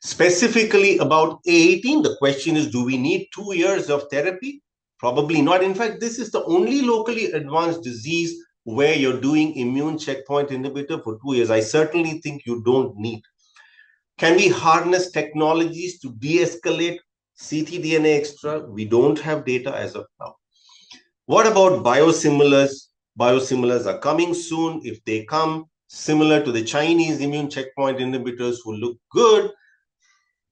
Specifically about A18, the question is, do we need 2 years of therapy? Probably not. In fact, this is the only locally advanced disease where you're doing immune checkpoint inhibitor for 2 years. I certainly think you don't need. Can we harness technologies to de-escalate ctDNA extra? We don't have data as of now. What about biosimilars? Biosimilars are coming soon. If they come, similar to the Chinese immune checkpoint inhibitors who look good,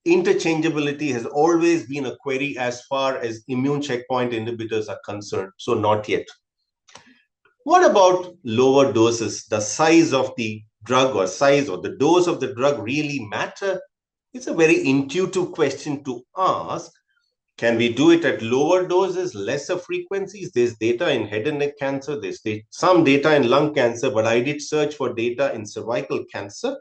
interchangeability has always been a query as far as immune checkpoint inhibitors are concerned. So not yet. What about lower doses? The size of the drug or the dose of the drug really matter? It's a very intuitive question to ask. Can we do it at lower doses, lesser frequencies? There's data in head and neck cancer. There's some data in lung cancer, but I did search for data in cervical cancer.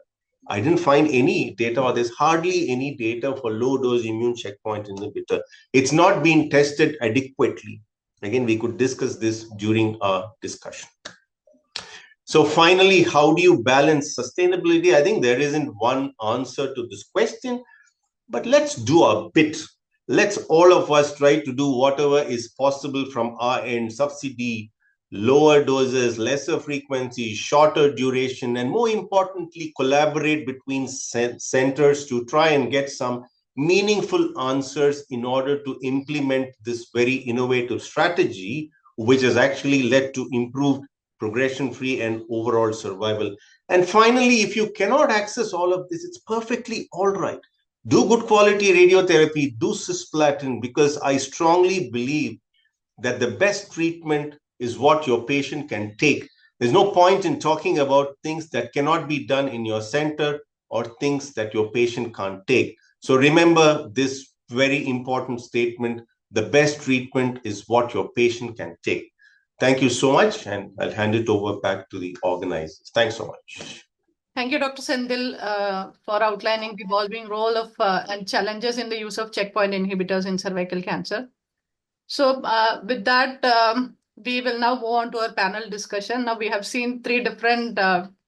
I didn't find any data, or there's hardly any data for low-dose immune checkpoint inhibitor. It's not been tested adequately. Again, we could discuss this during our discussion. So finally, how do you balance sustainability? I think there isn't one answer to this question, but let's do a bit. Let's all of us try to do whatever is possible from our end: subsidy, lower doses, lesser frequency, shorter duration, and more importantly, collaborate between centers to try and get some meaningful answers in order to implement this very innovative strategy, which has actually led to improved progression-free and overall survival. And finally, if you cannot access all of this, it's perfectly all right. Do good quality radiotherapy, do cisplatin, because I strongly believe that the best treatment is what your patient can take. There's no point in talking about things that cannot be done in your center or things that your patient can't take. So remember this very important statement: the best treatment is what your patient can take. Thank you so much, and I'll hand it over back to the organizers. Thanks so much. Thank you, Dr. Senthil, for outlining the evolving role of and challenges in the use of checkpoint inhibitors in cervical cancer. So with that, we will now move on to our panel discussion. Now we have seen 3 different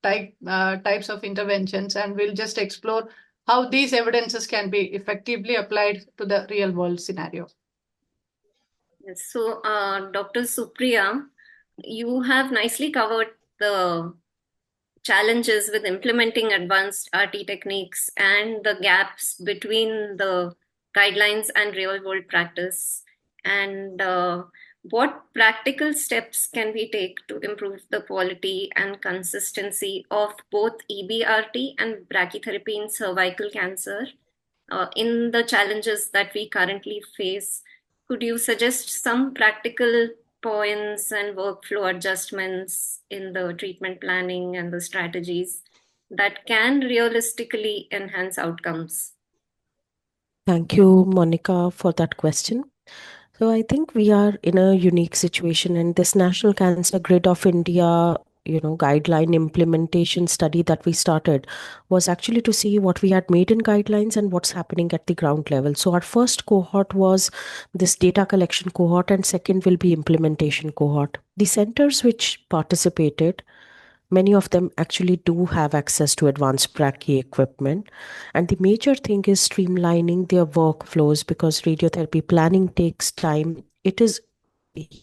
types of interventions, and we'll just explore how these evidences can be effectively applied to the real world scenario. So, Dr. Supriya, you have nicely covered the challenges with implementing advanced RT techniques and the gaps between the guidelines and real world practice. And what practical steps can we take to improve the quality and consistency of both EBRT and brachytherapy in cervical cancer? in the challenges that we currently face, could you suggest some practical points and workflow adjustments in the treatment planning and the strategies that can realistically enhance outcomes? Thank you, Monica, for that question. So I think we are in a unique situation, and this National Cancer Grid of India, guideline implementation study that we started was actually to see what we had made in guidelines and what's happening at the ground level. So our first cohort was this data collection cohort, and second will be implementation cohort. The centers which participated, many of them actually do have access to advanced brachy equipment. And the major thing is streamlining their workflows, because radiotherapy planning takes time. It is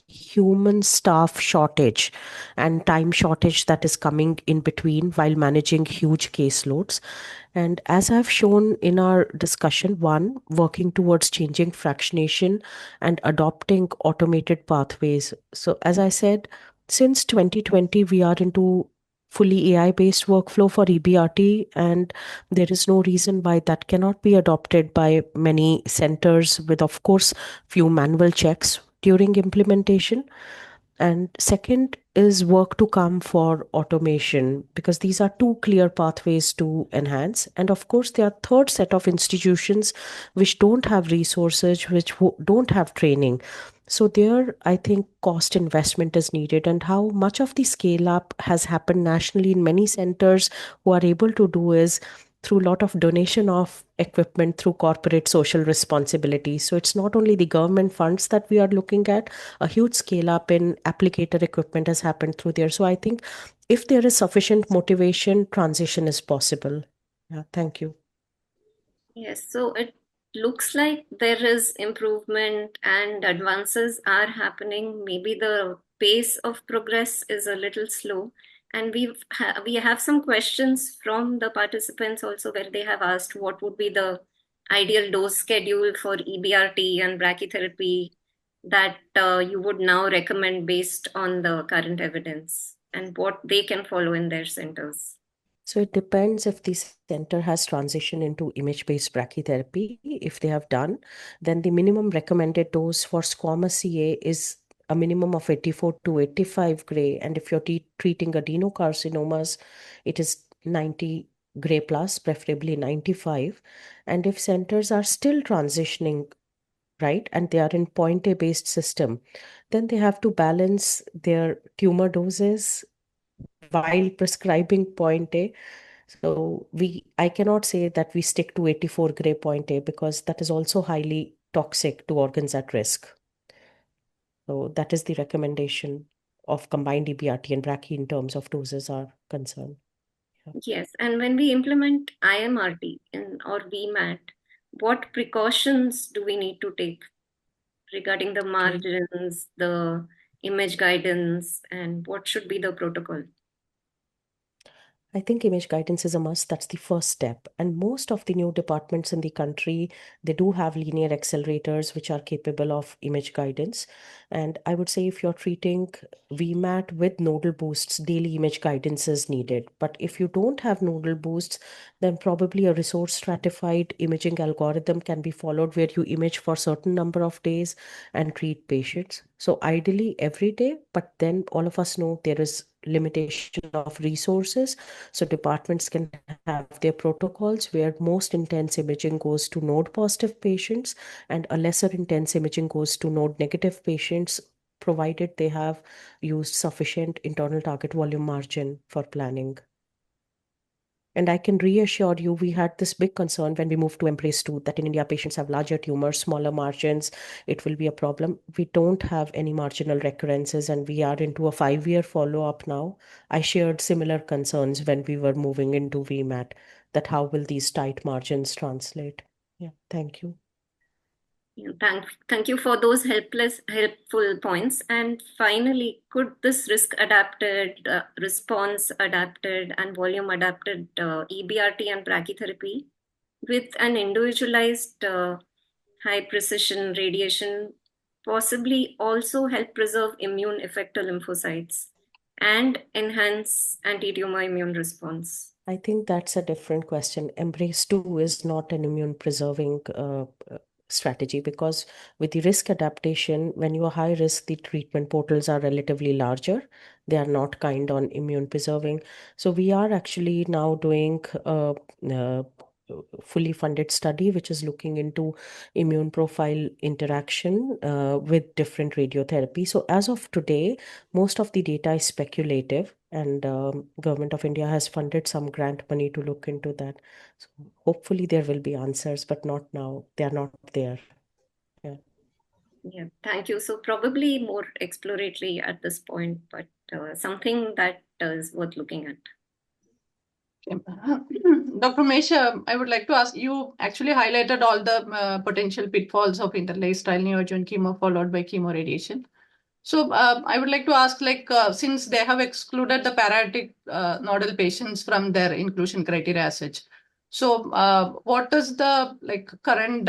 human staff shortage and time shortage that is coming in between while managing huge caseloads. And as I've shown in our discussion, one, working towards changing fractionation and adopting automated pathways. So as I said, since 2020, we are into fully AI-based workflow for EBRT, and there is no reason why that cannot be adopted by many centers with, of course, few manual checks during implementation. And second is work to come for automation, because these are two clear pathways to enhance. And of course, there are third set of institutions which don't have resources, which don't have training. So there, I think cost investment is needed, and how much of the scale up has happened nationally in many centers who are able to do is through a lot of donation of equipment through corporate social responsibility. So it's not only the government funds that we are looking at, a huge scale up in applicator equipment has happened through there. So I think if there is sufficient motivation, transition is possible. Yeah, thank you. Yes, so it looks like there is improvement and advances are happening. Maybe the pace of progress is a little slow. And we have some questions from the participants also, where they have asked what would be the ideal dose schedule for EBRT and brachytherapy that you would now recommend based on the current evidence, and what they can follow in their centers. So it depends if the center has transitioned into image-based brachytherapy. If they have done, then the minimum recommended dose for squamous CA is a minimum of 84 to 85 gray. And if you're treating adenocarcinomas, it is 90 gray plus, preferably 95. And if centers are still transitioning, right, and they are in point A based system, then they have to balance their tumor doses while prescribing point A. So I cannot say that we stick to 84 gray point A, because that is also highly toxic to organs at risk. So that is the recommendation of combined EBRT and brachy in terms of doses are concerned. Yeah. Yes, and when we implement IMRT or VMAT, what precautions do we need to take regarding the margins, the image guidance, and what should be the protocol? I think image guidance is a must. That's the first step. And most of the new departments in the country, they do have linear accelerators which are capable of image guidance. And I would say if you're treating VMAT with nodal boosts, daily image guidance is needed. But if you don't have nodal boosts, then probably a resource stratified imaging algorithm can be followed, where you image for a certain number of days and treat patients. So ideally every day, but then all of us know there is limitation of resources. So departments can have their protocols where most intense imaging goes to node positive patients and a lesser intense imaging goes to node negative patients, provided they have used sufficient internal target volume margin for planning. And I can reassure you, we had this big concern when we moved to Embrace 2 that in India, patients have larger tumors, smaller margins. It will be a problem. We don't have any marginal recurrences, and we are into a 5-year follow-up now. I shared similar concerns when we were moving into VMAT, that how will these tight margins translate? Yeah, thank you. Thank you for those helpful points. And finally, could this risk adapted, response adapted, and volume adapted EBRT and brachytherapy with an individualized high precision radiation possibly also help preserve immune effector lymphocytes and enhance anti-tumor immune response? I think that's a different question. Embrace 2 is not an immune preserving strategy, because with the risk adaptation, when you are high risk, the treatment portals are relatively larger. They are not kind on immune preserving. So we are actually now doing a fully funded study which is looking into immune profile interaction with different radiotherapy. So as of today, most of the data is speculative, and government of India has funded some grant money to look into that. So hopefully there will be answers, but not now. They are not there. Yeah. Yeah, thank you. So probably more exploratory at this point, but something that is worth looking at. Dr. Mesha, I would like to ask, you actually highlighted all the potential pitfalls of interlaced style neoadjuvant chemo followed by chemoradiation. So I would like to ask, since they have excluded the paratic nodal patients from their inclusion criteria as such, so what is the current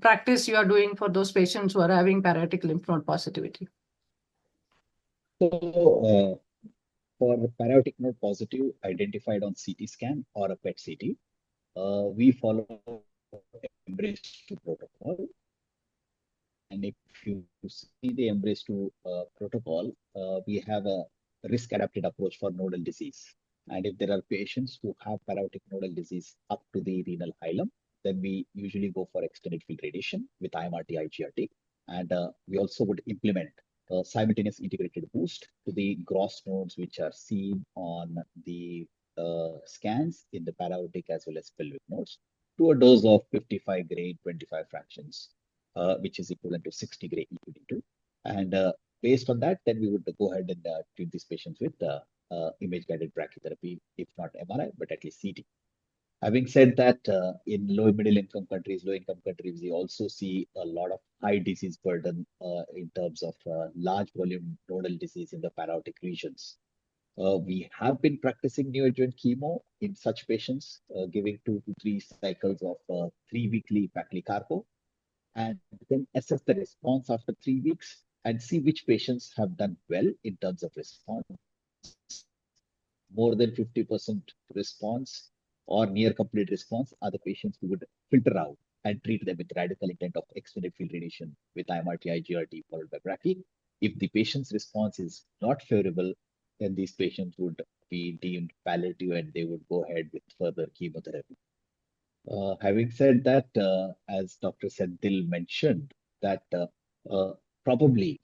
practice you are doing for those patients who are having paratic lymph node positivity? So for paratic node positive identified on CT scan or a PET CT, we follow Embrace 2 protocol. And if you see the Embrace 2 protocol, we have a risk adapted approach for nodal disease. And if there are patients who have paratic nodal disease up to the renal hilum, then we usually go for extended field radiation with IMRT, IGRT. And we also would implement a simultaneous integrated boost to the gross nodes which are seen on the scans in the paratic as well as pelvic nodes to a dose of 55 Gray, 25 fractions, which is equivalent to 60 Gray EQD2. And based on that, then we would go ahead and treat these patients with image-guided brachytherapy, if not MRI, but at least CT. Having said that, in low and middle income countries, we also see a lot of high disease burden in terms of large volume nodal disease in the paratic regions. We have been practicing neoadjuvant chemo in such patients, giving 2 to 3 cycles of 3-weekly paclitaxel, and then assess the response after 3 weeks and see which patients have done well in terms of response. More than 50% response or near complete response are the patients who would filter out and treat them with radical intent of extended field radiation with IMRT, IGRT followed by brachy. If the patient's response is not favorable, then these patients would be deemed palliative and they would go ahead with further chemotherapy. Having said that, as Dr. Senthil mentioned, that probably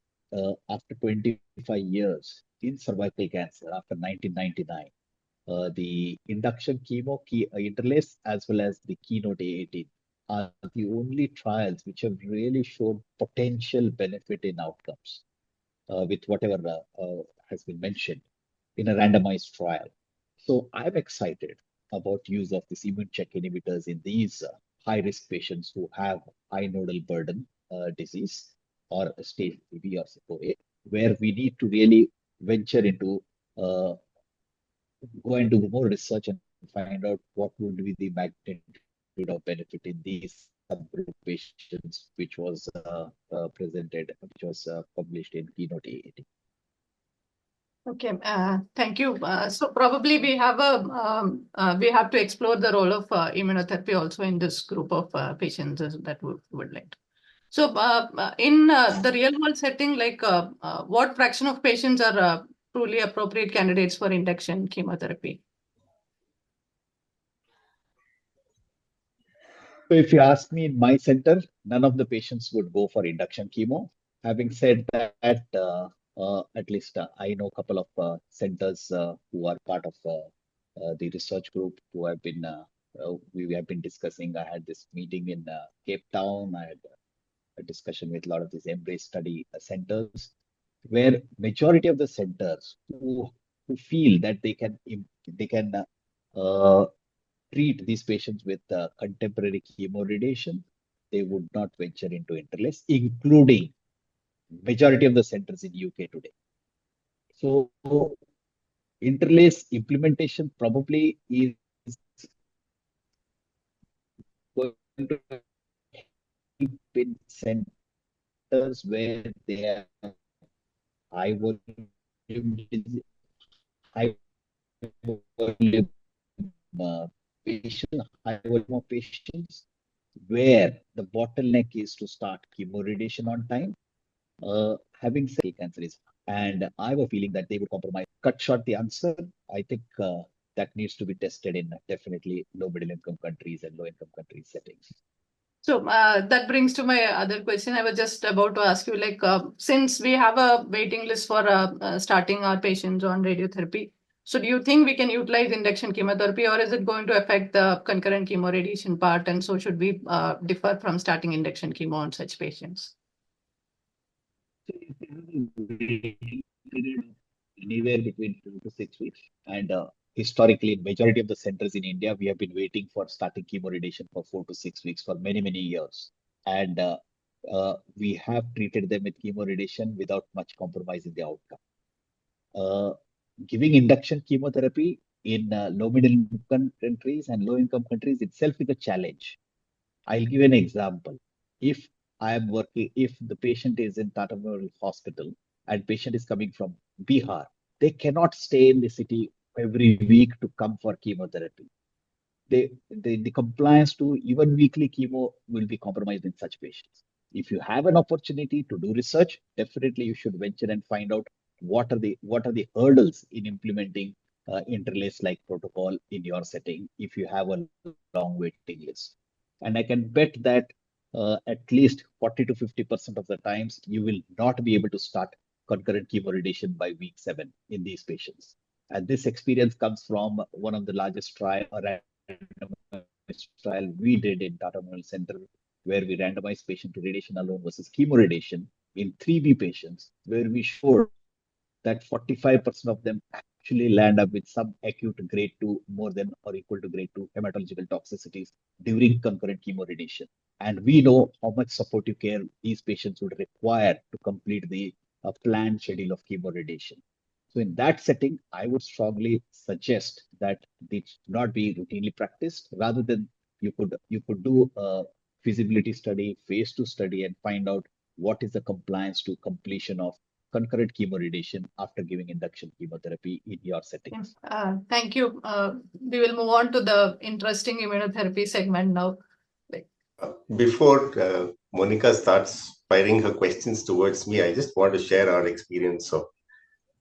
after 25 years in cervical cancer, after 1999, the induction chemo, interlace, as well as the Keynote A18 are the only trials which have really shown potential benefit in outcomes with whatever has been mentioned in a randomized trial. So I'm excited about use of these immune check inhibitors in these high-risk patients who have high nodal burden disease or stage 3B or 4A, where we need to really venture into go and do more research and find out what would be the magnitude of benefit in these subgroup patients, which was published in Keynote A18. Okay, thank you. So probably we have we have to explore the role of immunotherapy also in this group of patients that we would like to. So in the real world setting, what fraction of patients are truly appropriate candidates for induction chemotherapy? So if you ask me in my center, none of the patients would go for induction chemo. Having said that, at least I know a couple of centers who are part of the research group who have been, we have been discussing. I had this meeting in Cape Town. I had a discussion with a lot of these Embrace study centers, where majority of the centers who feel that they can treat these patients with contemporary chemoradiation, they would not venture into interlace, including majority of the centers in UK today. So interlace implementation probably is going to help in centers where they have high volume, high volume high volume of patients, where the bottleneck is to start chemoradiation on time. Having said cancer is, and I have a feeling that they would compromise. Cut short the answer. I think that needs to be tested in definitely low middle income countries and low income countries settings. So that brings to my other question. I was just about to ask you, like, since we have a waiting list for starting our patients on radiotherapy, so do you think we can utilize induction chemotherapy, or is it going to affect the concurrent chemoradiation part? And so should we differ from starting induction chemo on such patients? So if you have a waiting period of anywhere between 2 to 6 weeks, and historically, in majority of the centers in India, we have been waiting for starting chemoradiation for 4 to 6 weeks for many, many years. And we have treated them with chemoradiation without much compromise in the outcome. Giving induction chemotherapy in low middle income countries and low income countries itself is a challenge. I'll give an example. If the patient is in Tata Memorial Hospital and patient is coming from Bihar, they cannot stay in the city every week to come for chemotherapy. The compliance to even weekly chemo will be compromised in such patients. If you have an opportunity to do research, definitely you should venture and find out what are the hurdles in implementing interlace like protocol in your setting if you have a long waiting list. And I can bet that at least 40 to 50% of the times you will not be able to start concurrent chemoradiation by week 7 in these patients. And this experience comes from one of the largest trial we did in Tata Memorial Center, where we randomized patient to radiation alone versus chemoradiation in 3B patients, where we showed that 45% of them actually land up with some acute grade 2 more than or equal to grade 2 hematological toxicities during concurrent chemoradiation. And we know how much supportive care these patients would require to complete the planned schedule of chemoradiation. So in that setting, I would strongly suggest that it should not be routinely practiced. Rather than you could do a feasibility study, phase 2 study, and find out what is the compliance to completion of concurrent chemoradiation after giving induction chemotherapy in your settings. Thank you. We will move on to the interesting immunotherapy segment now. Before Monica starts firing her questions towards me, I just want to share our experience of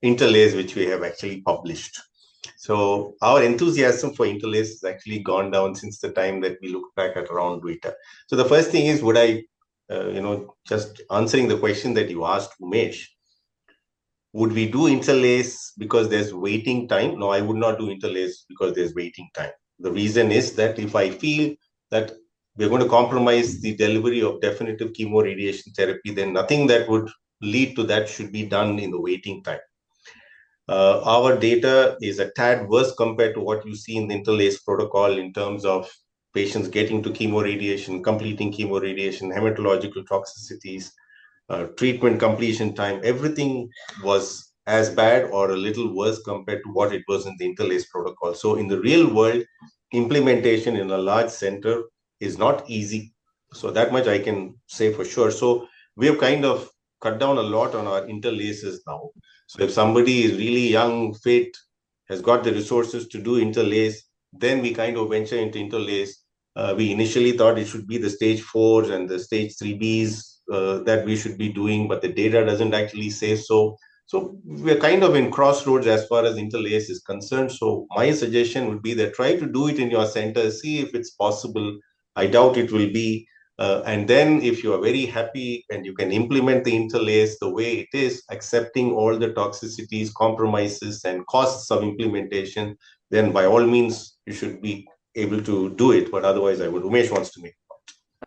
interlace, which we have actually published. So our enthusiasm for interlace has actually gone down since the time that we look back at around Twitter. So the first thing is, would I, just answering the question that you asked, Umesh, would we do interlace because there's waiting time? No, I would not do interlace because there's waiting time. The reason is that if I feel that we're going to compromise the delivery of definitive chemoradiation therapy, then nothing that would lead to that should be done in the waiting time. Our data is a tad worse compared to what you see in the interlace protocol in terms of patients getting to chemoradiation, completing chemoradiation, hematological toxicities, treatment completion time. Everything was as bad or a little worse compared to what it was in the interlace protocol. So in the real world, implementation in a large center is not easy. So that much I can say for sure. So we have kind of cut down a lot on our interlaces now. So if somebody is really young, fit, has got the resources to do interlace, then we kind of venture into interlace. We initially thought it should be the stage 4s and the stage 3Bs that we should be doing, but the data doesn't actually say so. So we're kind of in crossroads as far as interlace is concerned. So my suggestion would be that try to do it in your center, see if it's possible. I doubt it will be. And then if you are very happy and you can implement the interlace the way it is, accepting all the toxicities, compromises, and costs of implementation, then by all means, you should be able to do it. But otherwise, Umesh wants to make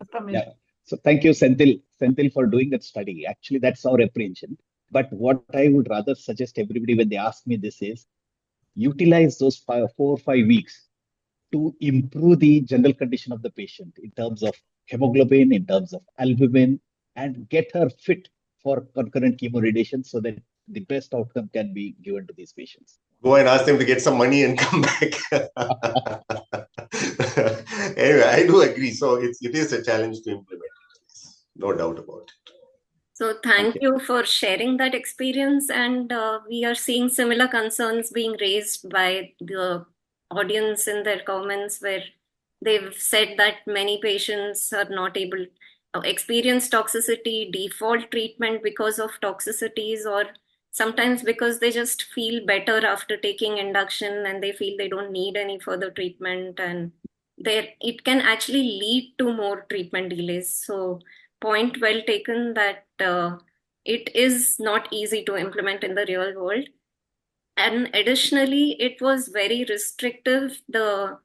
a point. Yeah. So thank you, Senthil, for doing that study. Actually, that's our apprehension. But what I would rather suggest everybody when they ask me this is, utilize those 4 or 5 weeks to improve the general condition of the patient in terms of hemoglobin, in terms of albumin, and get her fit for concurrent chemoradiation so that the best outcome can be given to these patients. Go and ask them to get some money and come back. Anyway, I do agree. So it is a challenge to implement. No doubt about it. So thank you for sharing that experience. And we are seeing similar concerns being raised by the audience in their comments where they've said that many patients are not able experience toxicity, default treatment because of toxicities, or sometimes because they just feel better after taking induction and they feel they don't need any further treatment, and it can actually lead to more treatment delays. So point well taken that it is not easy to implement in the real world. And additionally, it was very restrictive, the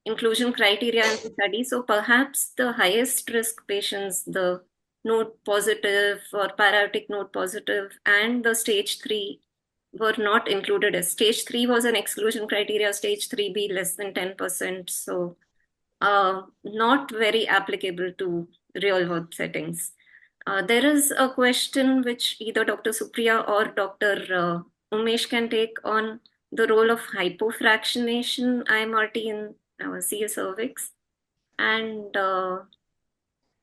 inclusion criteria in the study. So perhaps the highest risk patients, the node positive or paratic node positive, and the stage 3 were not included. As stage 3 was an exclusion criteria, stage 3B less than 10%. So not very applicable to real world settings. There is a question which either Dr. Supriya or Dr. Umesh can take on the role of hypofractionation IMRT in Ca cervix. And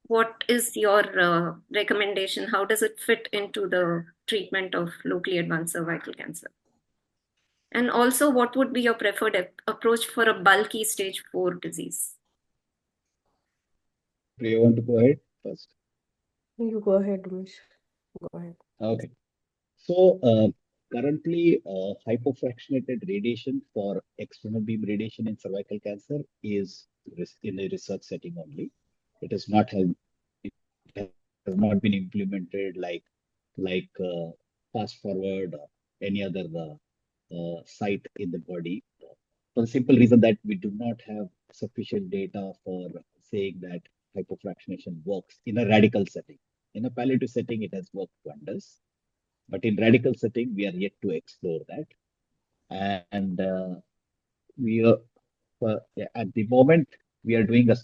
what is your recommendation? How does it fit into the treatment of locally advanced cervical cancer? And also, what would be your preferred approach for a bulky stage 4 disease? Do you want to go ahead first? You go ahead, Umesh. Go ahead. Okay. So currently, hypofractionated radiation for external beam radiation in cervical cancer is in a research setting only. It has not been implemented like fast forward or any other site in the body, for the simple reason that we do not have sufficient data for saying that hypofractionation works in a radical setting. In a palliative setting, it has worked wonders. But in radical setting, we are yet to explore that. And we are, at the moment, we are doing a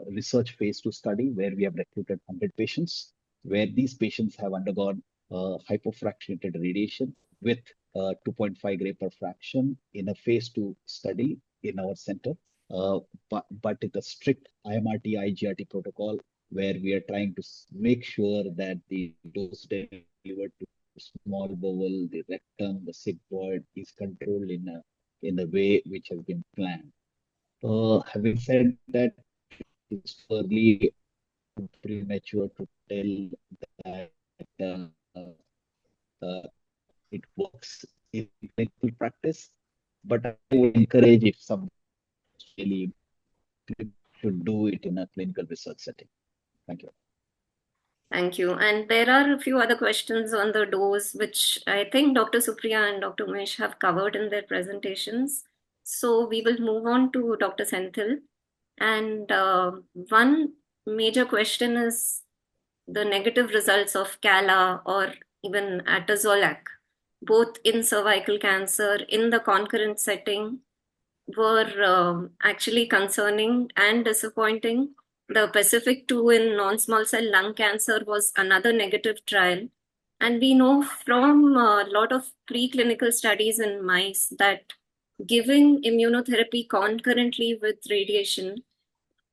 research phase 2 study where we have recruited 100 patients, where these patients have undergone hypofractionated radiation with 2.5 gray per fraction in a phase 2 study in our center. But it's a strict IMRT IGRT protocol where we are trying to make sure that the dose delivered to small bowel, the rectum, the sigmoid is controlled in a way which has been planned. Having said that, it's early premature to tell that it works in clinical practice, but I would encourage if some really should do it in a clinical research setting. Thank you. Thank you. And there are a few other questions on the dose, which I think Dr. Supriya and Dr. Umesh have covered in their presentations. So we will move on to Dr. Senthil. And one major question is the negative results of CALA or even atazolac, both in cervical cancer in the concurrent setting, were actually concerning and disappointing. The Pacific 2 in non-small cell lung cancer was another negative trial. And we know from a lot of preclinical studies in mice that giving immunotherapy concurrently with radiation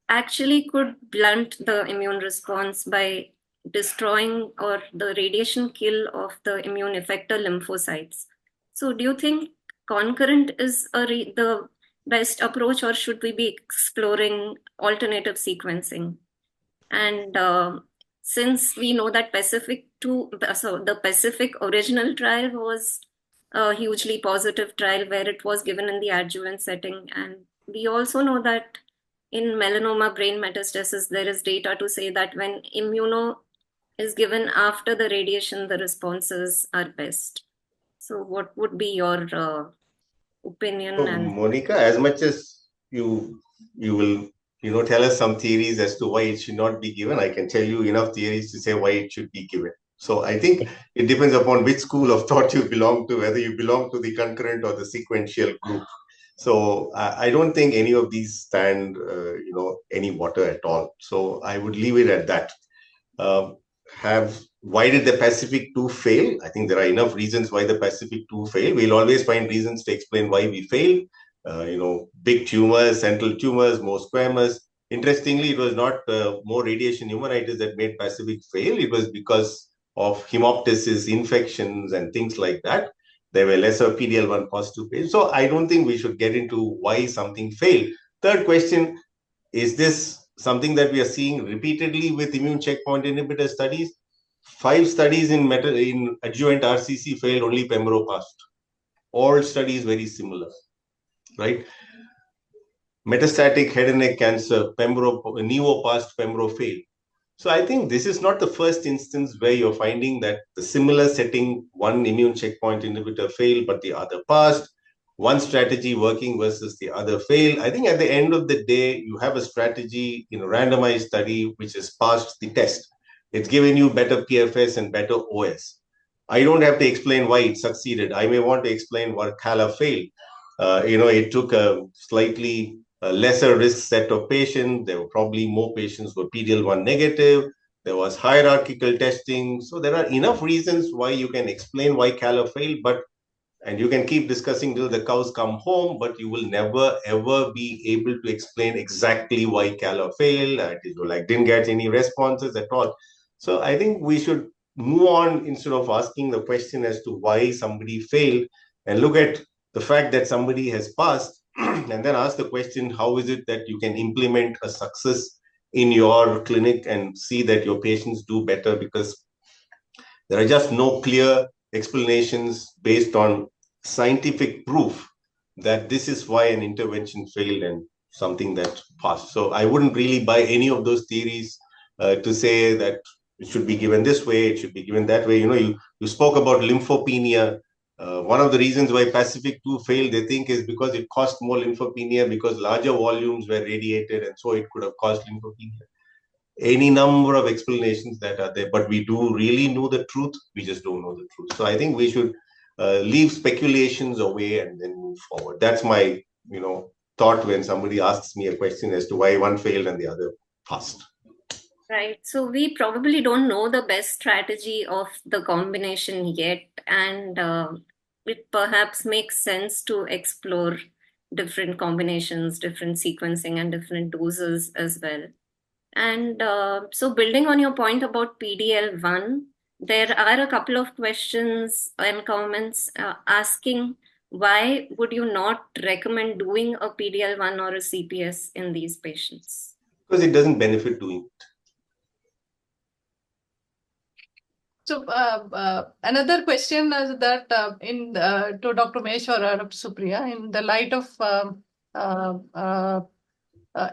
actually could blunt the immune response by destroying or the radiation kill of the immune effector lymphocytes. So do you think concurrent is the best approach, or should we be exploring alternative sequencing? And since we know that the Pacific original trial was a hugely positive trial where it was given in the adjuvant setting, and we also know that in melanoma brain metastasis, there is data to say that when immuno is given after the radiation, the responses are best. So what would be your opinion? So, And Monica, as much as you will tell us some theories as to why it should not be given, I can tell you enough theories to say why it should be given. So I think it depends upon which school of thought you belong to, whether you belong to the concurrent or the sequential group. So I don't think any of these stand any water at all. So I would leave it at that. Why did the Pacific 2 fail? I think there are enough reasons why the Pacific 2 failed. We'll always find reasons to explain why we failed. Big tumors, central tumors, more squamous. Interestingly, it was not more radiation pneumonitis that made Pacific fail. It was because of hemoptysis, infections, and things like that. there were lesser PD-L1 positive patients. So I don't think we should get into why something failed. Third question, is this something that we are seeing repeatedly with immune checkpoint inhibitor studies? 5 studies in adjuvant RCC failed, only pembro passed. All studies very similar, right? Metastatic head and neck cancer, pembro, Neo passed, pembro failed. So I think this is not the first instance where you're finding that the similar setting, one immune checkpoint inhibitor failed, but the other passed. One strategy working versus the other failed. I think at the end of the day, you have a strategy in a randomized study which has passed the test. It's given you better PFS and better OS. I don't have to explain why it succeeded. I may want to explain what CALA failed. It took a slightly lesser risk set of patients. There were probably more patients who were PD-L1 negative. There was hierarchical testing. So there are enough reasons why you can explain why CALA failed, and you can keep discussing till the cows come home, but you will never, ever be able to explain exactly why CALA failed. Didn't get any responses at all. So I think we should move on instead of asking the question as to why somebody failed, and look at the fact that somebody has passed and then ask the question, how is it that you can implement a success in your clinic and see that your patients do better? Because there are just no clear explanations based on scientific proof that this is why an intervention failed and something that passed. So I wouldn't really buy any of those theories to say that it should be given this way, it should be given that way. You spoke about lymphopenia. One of the reasons why Pacific 2 failed, they think, is because it caused more lymphopenia because larger volumes were radiated, and so it could have caused lymphopenia. Any number of explanations that are there, but we do really know the truth. We just don't know the truth. So I think we should leave speculations away and then move forward. That's my, thought when somebody asks me a question as to why one failed and the other passed. Right. So we probably don't know the best strategy of the combination yet, and it perhaps makes sense to explore different combinations, different sequencing, and different doses as well. And so building on your point about PD-L1, there are a couple of questions and comments asking why would you not recommend doing a PD-L1 or a CPS in these patients? Because it doesn't benefit doing it. So another question is that to Dr. Umesh or Dr. Supriya, in the light of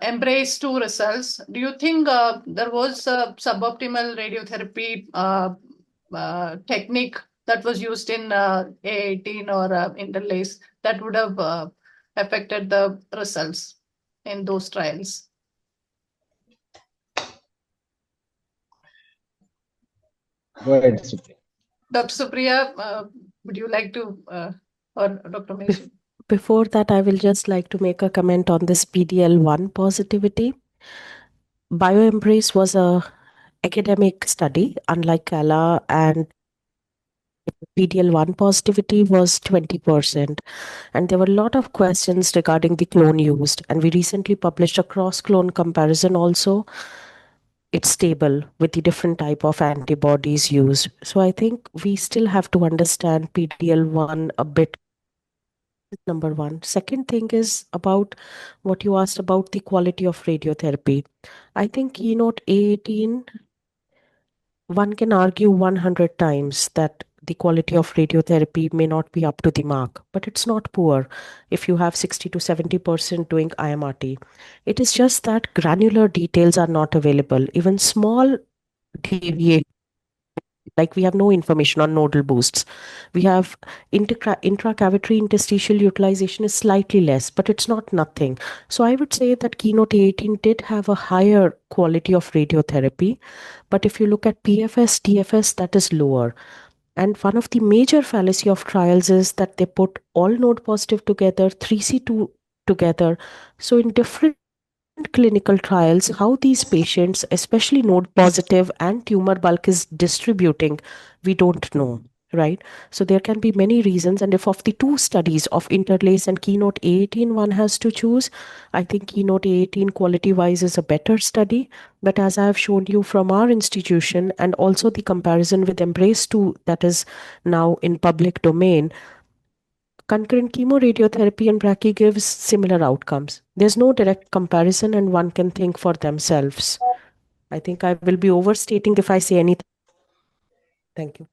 Embrace 2 results, do you think there was a suboptimal radiotherapy technique that was used in A18 or interlace that would have affected the results in those trials? Go ahead, Supriya. Dr. Supriya, would you like to, or Dr. Umesh? Before that, I will just like to make a comment on this PD-L1 positivity. BioEmbrace was a academic study, unlike CALA, and PD-L1 positivity was 20%. And there were a lot of questions regarding the clone used. And we recently published a cross-clone comparison also. It's stable with the different type of antibodies used. So I think we still have to understand PD-L1 a bit. Number one. Second thing is about what you asked about the quality of radiotherapy. I think keynote A18, one can argue 100 times that the quality of radiotherapy may not be up to the mark, but it's not poor if you have 60 to 70% doing IMRT. It is just that granular details are not available. Even small deviations, like we have no information on nodal boosts. We have intracavitary interstitial utilization is slightly less, but it's not nothing. So I would say that keynote 18 did have a higher quality of radiotherapy. But if you look at PFS, DFS, that is lower. And one of the major fallacy of trials is that they put all node positive together, 3C2 together. So in different clinical trials, how these patients, especially node positive and tumor bulk is distributing, we don't know, right? So there can be many reasons. And if of the two studies of Interlace and Keynote A18 one has to choose, I think Keynote A18 quality wise is a better study. But as I have shown you from our institution and also the comparison with Embrace 2 that is now in public domain, concurrent chemoradiotherapy and brachy gives similar outcomes. There's no direct comparison, and one can think for themselves. I think I will be overstating if I say anything. Thank you.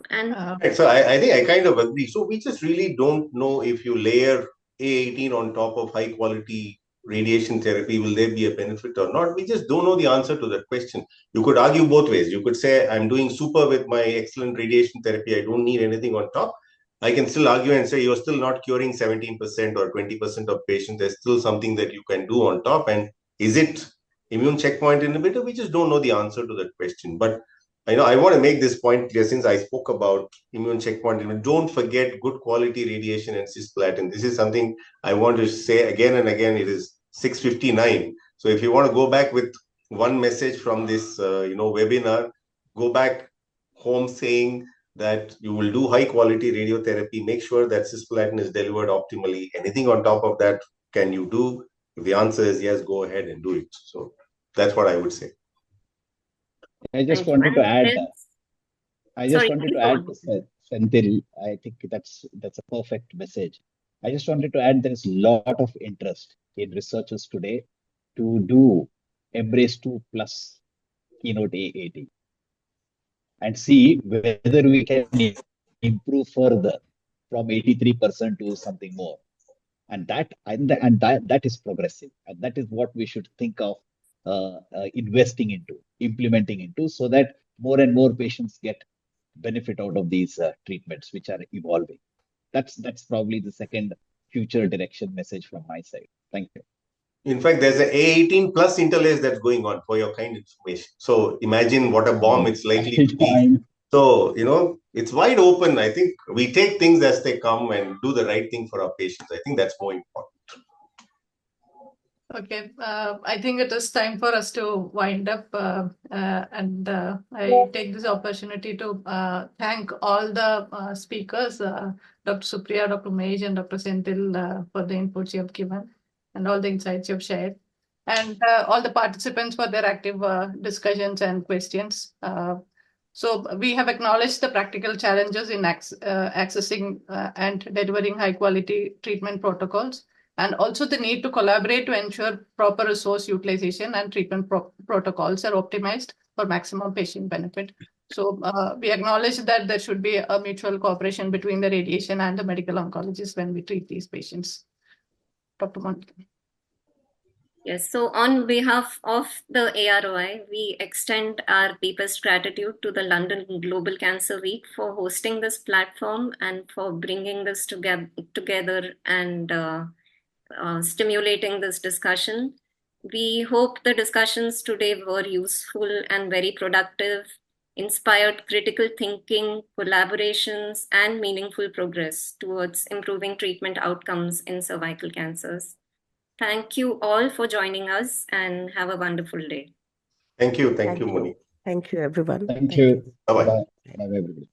And Right, so I think I kind of agree. So we just really don't know if you layer A18 on top of high quality radiation therapy, will there be a benefit or not? We just don't know the answer to that question. You could argue both ways. You could say, I'm doing super with my excellent radiation therapy. I don't need anything on top. I can still argue and say, you're still not curing 17% or 20% of patients. There's still something that you can do on top. And is it immune checkpoint inhibitor? We just don't know the answer to that question. But I want to make this point clear since I spoke about immune checkpoint. Don't forget good quality radiation and cisplatin. This is something I want to say again and again. It is 6:59. So if you want to go back with one message from this, webinar, go back home saying that you will do high quality radiotherapy. Make sure that cisplatin is delivered optimally. Anything on top of that, can you do? If the answer is yes, go ahead and do it. So that's what I would say. I just thank you. wanted to And add. there's- I just Sorry, wanted please to go add, on. Senthil. I think that's a perfect message. I just wanted to add there is a lot of interest in researchers today to do Embrace 2 plus Keynote A18 and see whether we can improve further from 83% to something more. And that is progressive, and that is what we should think of investing into, implementing into, so that more and more patients get benefit out of these treatments which are evolving. That's probably the second future direction message from my side. Thank you. In fact, there's an A18 plus interlace that's going on for your kind information. So imagine what a bomb it's likely to be. So, it's wide open. I think we take things as they come and do the right thing for our patients. I think that's more important. Okay, I think it is time for us to wind up, and I take this opportunity to thank all the speakers, Dr. Supriya, Dr. Umesh, and Dr. Senthil for the inputs you have given and all the insights you have shared, and all the participants for their active discussions and questions. So we have acknowledged the practical challenges in accessing and delivering high quality treatment protocols, and also the need to collaborate to ensure proper resource utilization and treatment protocols are optimized for maximum patient benefit. So we acknowledge that there should be a mutual cooperation between the radiation and the medical oncologists when we treat these patients. Dr. Monica. Yes, so on behalf of the AROI, we extend our deepest gratitude to the London Global Cancer Week for hosting this platform and for bringing this together and stimulating this discussion. We hope the discussions today were useful and very productive, inspired critical thinking, collaborations, and meaningful progress towards improving treatment outcomes in cervical cancers. Thank you all for joining us and have a wonderful day. Thank you. Thank you, Moni. Thank you, everyone. Thank you. Bye-bye. Bye-bye. Bye, everybody.